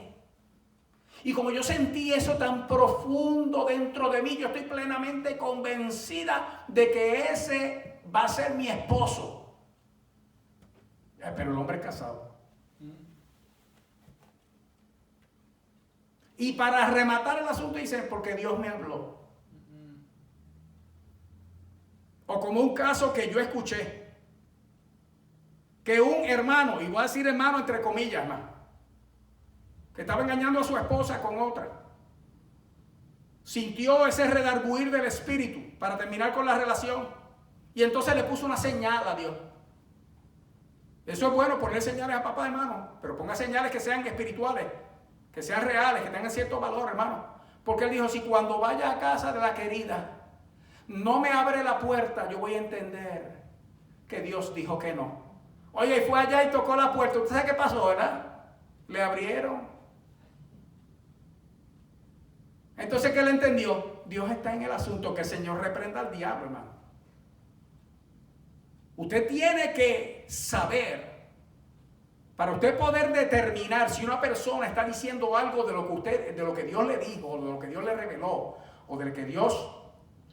Y como yo sentí eso tan profundo dentro de mí, yo estoy plenamente convencida de que ese va a ser mi esposo. Pero el hombre es casado. Y para rematar el asunto dice, porque Dios me habló. O como un caso que yo escuché, que un hermano, y voy a decir hermano entre comillas, hermano, que estaba engañando a su esposa con otra, sintió ese redarguir del espíritu para terminar con la relación, y entonces le puso una señal a Dios. Eso es bueno, poner señales a papá, hermano, pero ponga señales que sean espirituales, que sean reales, que tengan cierto valor, hermano. Porque él dijo, si cuando vaya a casa de la querida no me abre la puerta, yo voy a entender que Dios dijo que no. Oye, y fue allá y tocó la puerta. ¿Usted sabe qué pasó, verdad? Le abrieron. Entonces, ¿qué le entendió? Dios está en el asunto, que el Señor reprenda al diablo, hermano. Usted tiene que saber, para usted poder determinar si una persona está diciendo algo de lo que Dios le dijo, o de lo que Dios le reveló, o de lo que Dios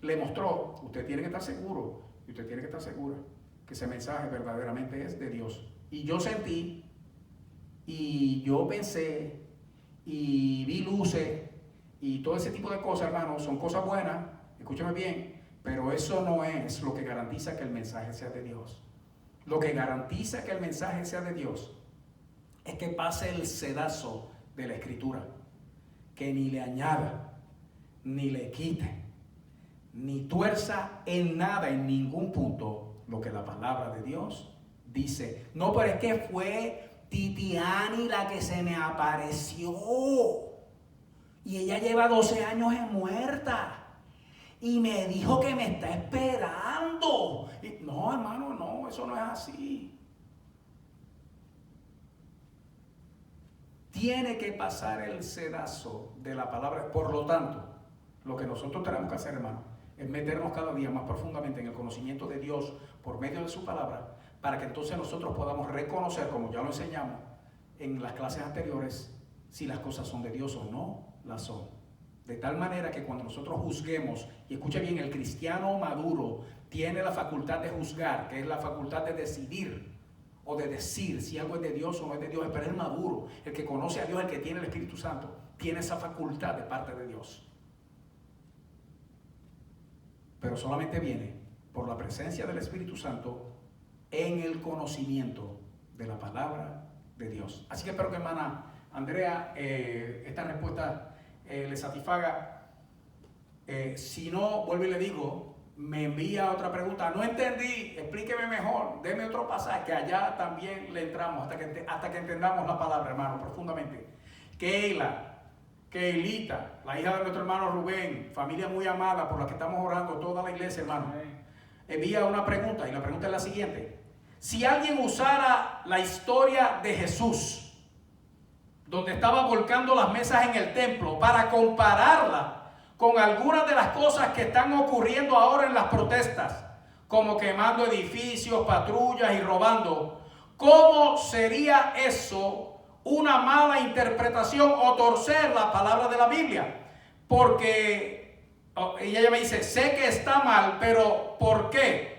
le mostró, usted tiene que estar seguro, y usted tiene que estar segura que ese mensaje verdaderamente es de Dios. Y yo sentí, y yo pensé, y vi luces, y todo ese tipo de cosas, hermano, son cosas buenas, escúchame bien, pero eso no es lo que garantiza que el mensaje sea de Dios. Lo que garantiza que el mensaje sea de Dios es que pase el sedazo de la Escritura, que ni le añada, ni le quite, ni tuerza en nada, en ningún punto, lo que la palabra de Dios dice. No, pero es que fue Titiani la que se me apareció, y ella lleva 12 años en muerta, y me dijo que me está esperando. Y, no, hermano, no, eso no es así. Tiene que pasar el sedazo de la palabra. Por lo tanto, lo que nosotros tenemos que hacer, hermano, es meternos cada día más profundamente en el conocimiento de Dios por medio de su palabra, para que entonces nosotros podamos reconocer, como ya lo enseñamos en las clases anteriores, si las cosas son de Dios o no las son. De tal manera que cuando nosotros juzguemos, y escucha bien, el cristiano maduro tiene la facultad de juzgar, que es la facultad de decidir o de decir si algo es de Dios o no es de Dios. Pero el maduro, el que conoce a Dios, el que tiene el Espíritu Santo, tiene esa facultad de parte de Dios. Pero solamente viene por la presencia del Espíritu Santo en el conocimiento de la palabra de Dios. Así que espero que, hermana Andrea, esta respuesta le satisfaga. Si no, vuelvo y le digo, me envía otra pregunta. No entendí, explíqueme mejor, deme otro pasaje, que allá también le entramos hasta que entendamos la palabra, hermano, profundamente. Keilita, la hija de nuestro hermano Rubén, familia muy amada por la que estamos orando toda la iglesia, hermano, envía una pregunta, y la pregunta es la siguiente: si alguien usara la historia de Jesús, donde estaba volcando las mesas en el templo, para compararla con algunas de las cosas que están ocurriendo ahora en las protestas, como quemando edificios, patrullas y robando, ¿cómo sería eso una mala interpretación o torcer la palabra de la Biblia? Porque ella me dice, sé que está mal, pero ¿por qué?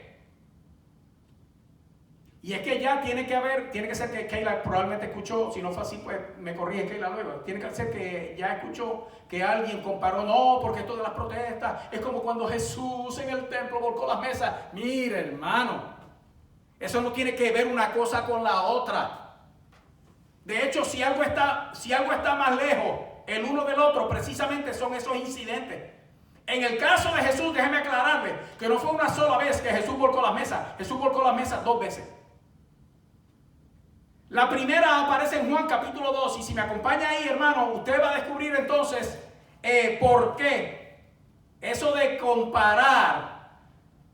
Y es que ya tiene que ser que Keila probablemente escuchó, si no fue así, pues me corrige Keila luego. Tiene que ser que ya escuchó que alguien comparó, no, porque esto de las protestas es como cuando Jesús en el templo volcó las mesas. Mire, hermano, eso no tiene que ver una cosa con la otra. De hecho, si algo está más lejos el uno del otro, precisamente son esos incidentes. En el caso de Jesús, déjeme aclararle que no fue una sola vez que Jesús volcó las mesas. Jesús volcó las mesas 2 veces. La primera aparece en Juan capítulo 2, y si me acompaña ahí, hermano, usted va a descubrir entonces por qué eso de comparar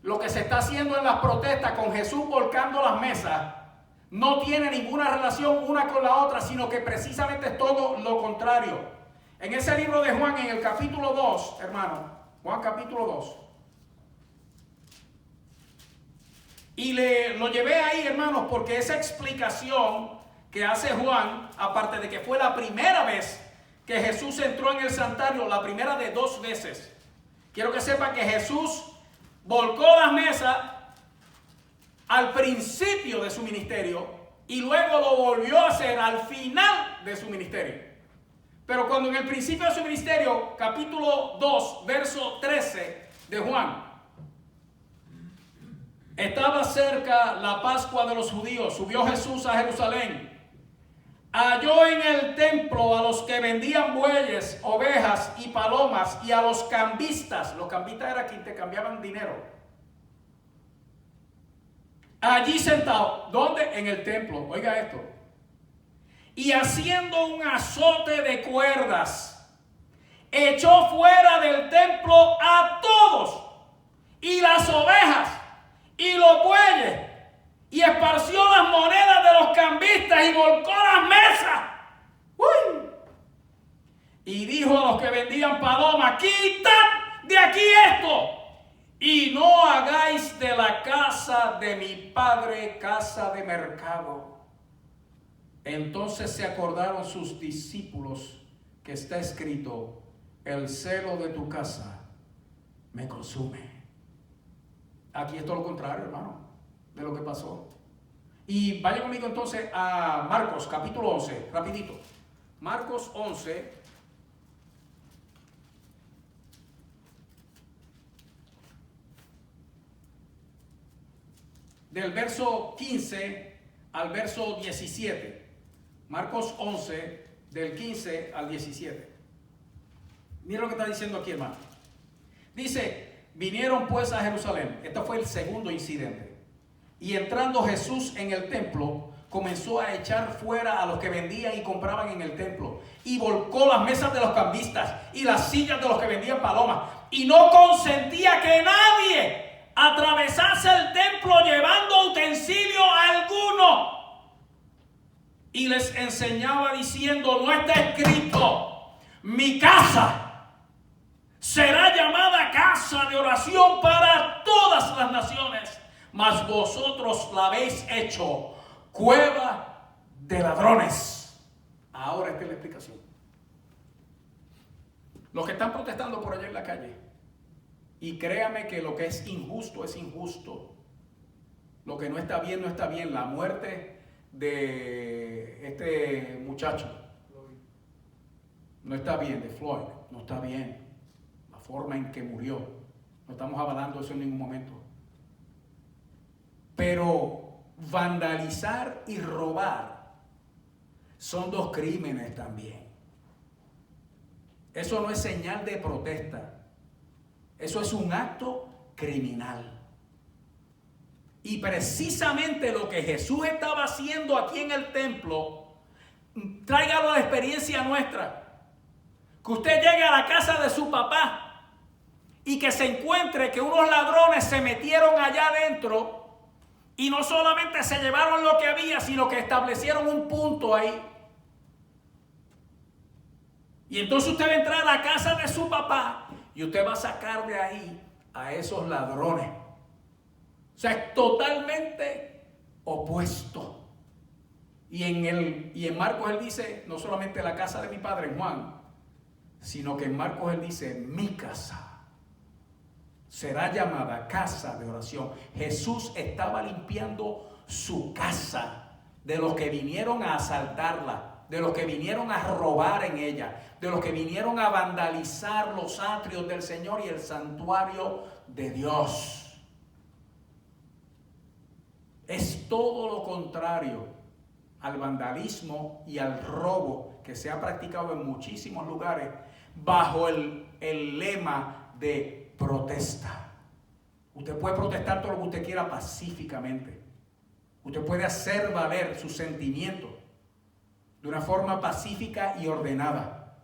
lo que se está haciendo en las protestas con Jesús volcando las mesas no tiene ninguna relación una con la otra, sino que precisamente es todo lo contrario. En ese libro de Juan, en el capítulo 2, hermano, Juan capítulo 2, y lo llevé ahí, hermanos, porque esa explicación que hace Juan, aparte de que fue la primera vez que Jesús entró en el santuario, la primera de 2 veces, quiero que sepa que Jesús volcó las mesas al principio de su ministerio, y luego lo volvió a hacer al final de su ministerio. Pero cuando en el principio de su ministerio, capítulo 2, verso 13 de Juan, estaba cerca la Pascua de los judíos, subió Jesús a Jerusalén. Halló en el templo a los que vendían bueyes, ovejas y palomas y a los cambistas. Los cambistas eran quienes te cambiaban dinero. Allí sentados. ¿Dónde? En el templo. Oiga esto. Y haciendo un azote de cuerdas, echó fuera del templo a todos, y las ovejas y los bueyes, y esparció las monedas de los cambistas y volcó las mesas. ¡Uy! Y dijo a los que vendían palomas: quitad de aquí esto, y no hagáis de la casa de mi padre casa de mercado. Entonces se acordaron sus discípulos que está escrito: el celo de tu casa me consume. Aquí es todo lo contrario, hermano, de lo que pasó. Y vaya conmigo entonces a Marcos capítulo 11, rapidito. Marcos 11, del verso 15 al verso 17. Marcos 11, del 15 al 17. Mira lo que está diciendo aquí, hermano. Dice: vinieron pues a Jerusalén. Este fue el segundo incidente. Y entrando Jesús en el templo, comenzó a echar fuera a los que vendían y compraban en el templo. Y volcó las mesas de los cambistas y las sillas de los que vendían palomas. Y no consentía que nadie atravesase el templo llevando utensilio alguno. Y les enseñaba diciendo: no está escrito, mi casa será llamada casa de oración para todas las naciones, mas vosotros la habéis hecho cueva de ladrones. Ahora esta es la explicación. Los que están protestando por allá en la calle, y créame que lo que es injusto es injusto, lo que no está bien no está bien. La muerte de este muchacho no está bien, de Floyd, no está bien. La forma en que murió, no estamos avalando eso en ningún momento. Pero vandalizar y robar son dos crímenes también. Eso no es señal de protesta, eso es un acto criminal. Y precisamente lo que Jesús estaba haciendo aquí en el templo, tráigalo a la experiencia nuestra. Que usted llegue a la casa de su papá y que se encuentre que unos ladrones se metieron allá adentro y no solamente se llevaron lo que había, sino que establecieron un punto ahí. Y entonces usted va a entrar a la casa de su papá y usted va a sacar de ahí a esos ladrones. O sea, es totalmente opuesto. Y en Marcos él dice, no solamente la casa de mi padre, en Juan, sino que en Marcos él dice, mi casa será llamada casa de oración. Jesús estaba limpiando su casa de los que vinieron a asaltarla, de los que vinieron a robar en ella, de los que vinieron a vandalizar los atrios del Señor y el santuario de Dios. Es todo lo contrario al vandalismo y al robo que se ha practicado en muchísimos lugares bajo el lema de protesta. Usted puede protestar todo lo que usted quiera pacíficamente. Usted puede hacer valer sus sentimientos de una forma pacífica y ordenada.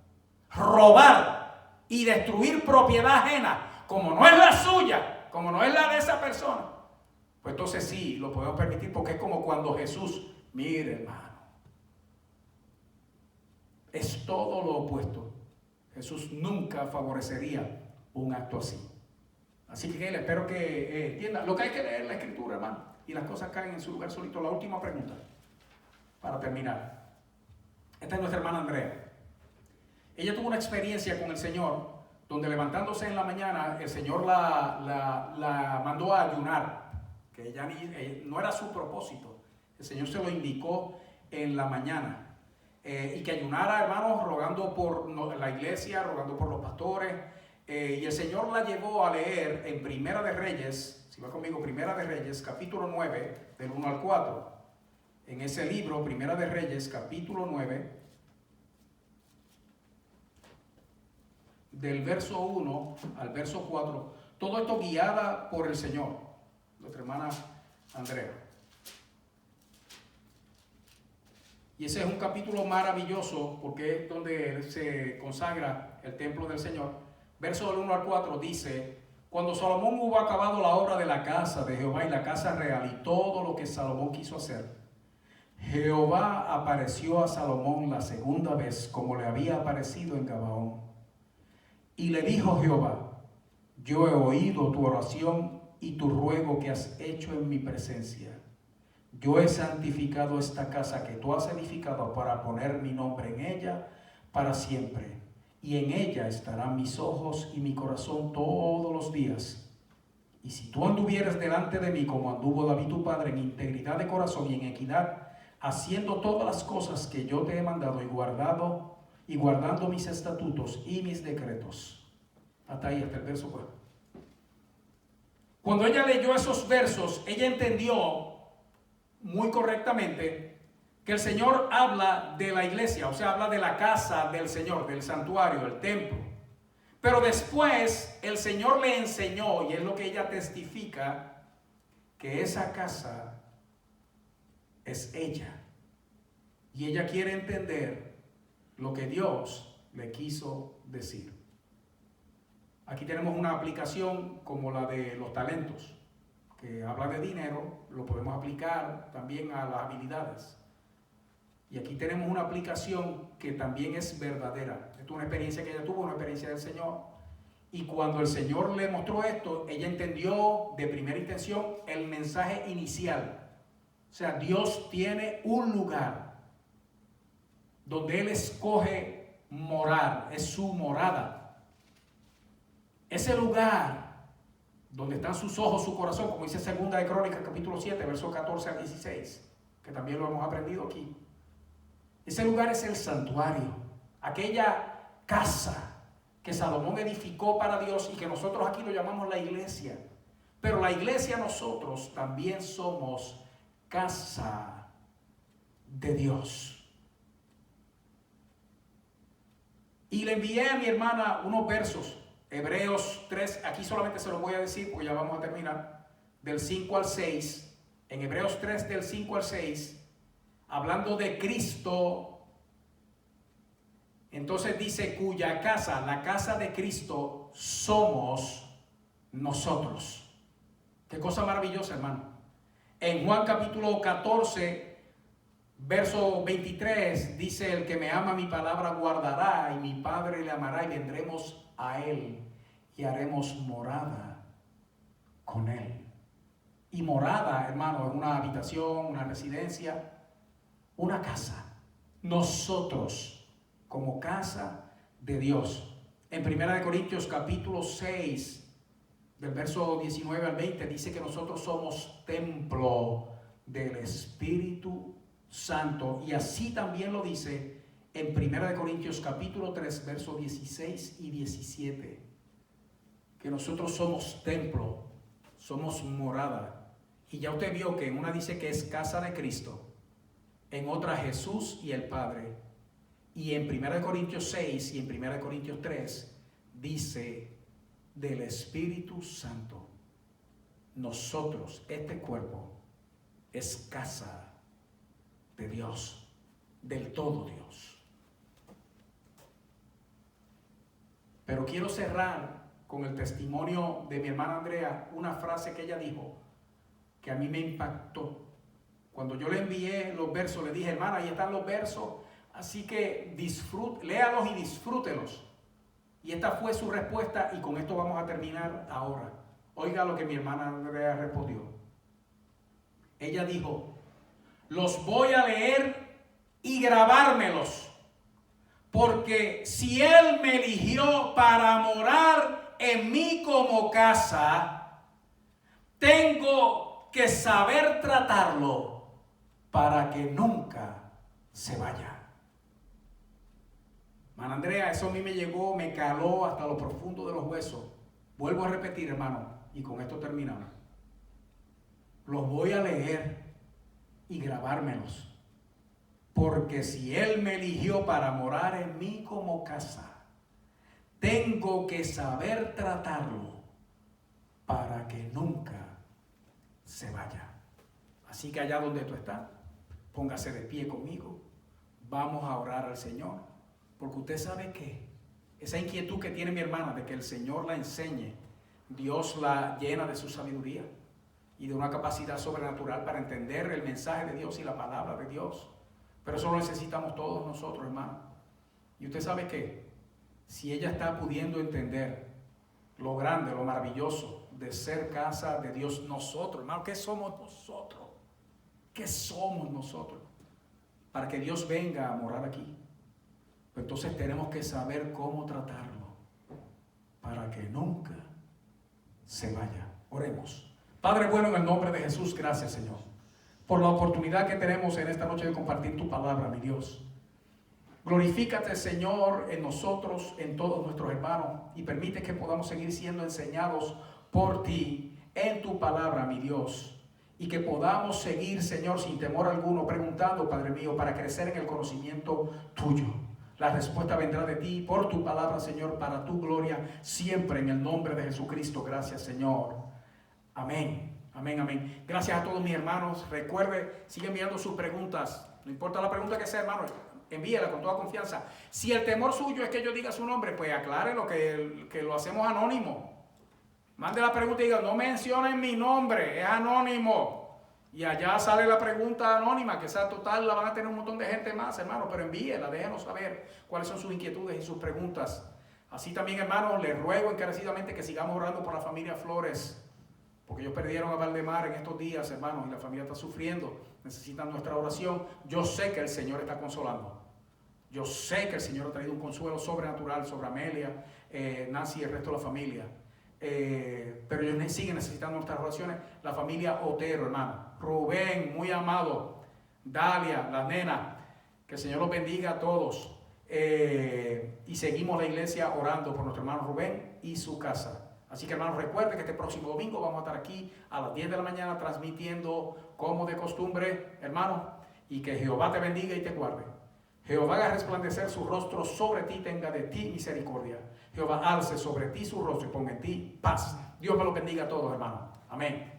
Robar y destruir propiedad ajena, como no es la suya, como no es la de esa persona, pues entonces sí, lo podemos permitir, porque es como cuando Jesús, mire hermano, es todo lo opuesto. Jesús nunca favorecería un acto así. Así que espero que entienda. Lo que hay que leer es la Escritura, hermano, y las cosas caen en su lugar solito. La última pregunta, para terminar. Esta es nuestra hermana Andrea. Ella tuvo una experiencia con el Señor, donde levantándose en la mañana, el Señor la mandó a ayunar, que ella no era su propósito, El Señor se lo indicó en la mañana. Y que ayunara, hermanos, rogando por la iglesia, rogando por los pastores. Y el Señor la llevó a leer en Primera de Reyes, si va conmigo, Primera de Reyes, capítulo 9, del 1 al 4. En ese libro, Primera de Reyes, capítulo 9, del verso 1 al verso 4. Todo esto guiada por el Señor, nuestra hermana Andrea. Y ese es un capítulo maravilloso porque es donde se consagra el templo del Señor. Verso del 1 al 4 dice: cuando Salomón hubo acabado la obra de la casa de Jehová y la casa real y todo lo que Salomón quiso hacer, Jehová apareció a Salomón la segunda vez como le había aparecido en Gabaón. Y le dijo Jehová: yo he oído tu oración y tu ruego que has hecho en mi presencia. Yo he santificado esta casa que tú has edificado para poner mi nombre en ella para siempre. Y en ella estarán mis ojos y mi corazón todos los días. Y si tú anduvieras delante de mí como anduvo David tu padre, en integridad de corazón y en equidad, haciendo todas las cosas que yo te he mandado y guardando mis estatutos y mis decretos. Hasta ahí, hasta el verso 4. Cuando ella leyó esos versos, ella entendió muy correctamente que el Señor habla de la iglesia, o sea, habla de la casa del Señor, del santuario, del templo. Pero después el Señor le enseñó, y es lo que ella testifica, que esa casa es ella. Y ella quiere entender lo que Dios le quiso decir. Aquí tenemos una aplicación como la de los talentos, que habla de dinero, lo podemos aplicar también a las habilidades. Y aquí tenemos una aplicación que también es verdadera. Esto es una experiencia que ella tuvo, una experiencia del Señor. Y cuando el Señor le mostró esto, ella entendió de primera intención el mensaje inicial. O sea, Dios tiene un lugar donde Él escoge morar, es su morada. Ese lugar donde están sus ojos, su corazón, como dice Segunda de Crónicas, capítulo 7, versos 14 al 16, que también lo hemos aprendido aquí. Ese lugar es el santuario, aquella casa que Salomón edificó para Dios y que nosotros aquí lo llamamos la iglesia. Pero la iglesia, nosotros también somos casa de Dios. Y le envié a mi hermana unos versos, Hebreos 3, aquí solamente se los voy a decir porque ya vamos a terminar, del 5 al 6, en Hebreos 3 del 5 al 6, hablando de Cristo. Entonces dice, cuya casa, la casa de Cristo, somos nosotros. Qué cosa maravillosa, hermano. En Juan capítulo 14, verso 23, dice, el que me ama mi palabra guardará, y mi Padre le amará, y vendremos a él, y haremos morada con él. Y morada, hermano, es una habitación, una residencia, una casa. Nosotros, como casa de Dios. En 1 Corintios capítulo 6, del verso 19 al 20, dice que nosotros somos templo del Espíritu Santo. Y así también lo dice en 1 Corintios capítulo 3, versos 16 y 17. Que nosotros somos templo, somos morada. Y ya usted vio que en una dice que es casa de Cristo, en otra Jesús y el Padre. Y en 1 Corintios 6 y en 1 Corintios 3 dice del Espíritu Santo. Nosotros, este cuerpo, es casa de Dios, del todo Dios. Pero quiero cerrar con el testimonio de mi hermana Andrea, una frase que ella dijo que a mí me impactó. Cuando yo le envié los versos, le dije, hermana, ahí están los versos, así que léalos y disfrútelos. Y esta fue su respuesta, y con esto vamos a terminar ahora. Oiga lo que mi hermana Andrea respondió. Ella dijo, los voy a leer y grabármelos, porque si Él me eligió para morar en mí como casa, tengo que saber tratarlo para que nunca se vaya. Hermana Andrea, eso a mí me llegó, me caló hasta lo profundo de los huesos. Vuelvo a repetir, hermano, y con esto terminamos. Los voy a leer y grabármelos. Porque si Él me eligió para morar en mí como casa, tengo que saber tratarlo para que nunca se vaya. Así que allá donde tú estás, póngase de pie conmigo. Vamos a orar al Señor. Porque usted sabe que esa inquietud que tiene mi hermana de que el Señor la enseñe, Dios la llena de su sabiduría y de una capacidad sobrenatural para entender el mensaje de Dios y la palabra de Dios. Pero eso lo necesitamos todos nosotros, hermano. Y usted sabe que si ella está pudiendo entender lo grande, lo maravilloso de ser casa de Dios, nosotros, hermano, ¿qué somos nosotros? ¿Qué somos nosotros? Para que Dios venga a morar aquí. Entonces tenemos que saber cómo tratarlo para que nunca se vaya. Oremos. Padre bueno, en el nombre de Jesús, gracias, Señor, por la oportunidad que tenemos en esta noche de compartir tu palabra, mi Dios. Glorifícate, Señor, en nosotros, en todos nuestros hermanos, y permite que podamos seguir siendo enseñados por ti en tu palabra, mi Dios, y que podamos seguir, Señor, sin temor alguno, preguntando, Padre mío, para crecer en el conocimiento tuyo. La respuesta vendrá de ti por tu palabra, Señor, para tu gloria, siempre en el nombre de Jesucristo. Gracias, Señor. Amén. Amén, amén. Gracias a todos mis hermanos. Recuerde, sigue enviando sus preguntas. No importa la pregunta que sea, hermano, envíela con toda confianza. Si el temor suyo es que yo diga su nombre, pues aclárelo, que lo hacemos anónimo. Mande la pregunta y diga, no mencionen mi nombre, es anónimo. Y allá sale la pregunta anónima, que esa total la van a tener un montón de gente más, hermano, pero envíela, déjenos saber cuáles son sus inquietudes y sus preguntas. Así también, hermano, les ruego encarecidamente que sigamos orando por la familia Flores, porque ellos perdieron a Valdemar en estos días, hermanos, y la familia está sufriendo, necesitan nuestra oración. Yo sé que el Señor está consolando. Yo sé que el Señor ha traído un consuelo sobrenatural sobre Amelia, Nancy y el resto de la familia. Pero ellos siguen necesitando nuestras oraciones. La familia Otero, hermano, Rubén, muy amado, Dalia, las nenas, que el Señor los bendiga a todos. Y seguimos la iglesia orando por nuestro hermano Rubén y su casa. Así que, hermanos, recuerden que este próximo domingo vamos a estar aquí a las 10 de la mañana transmitiendo como de costumbre, hermanos, y que Jehová te bendiga y te guarde. Jehová haga resplandecer su rostro sobre ti, tenga de ti misericordia. Jehová alce sobre ti su rostro y ponga en ti paz. Dios me lo bendiga a todos, hermanos. Amén.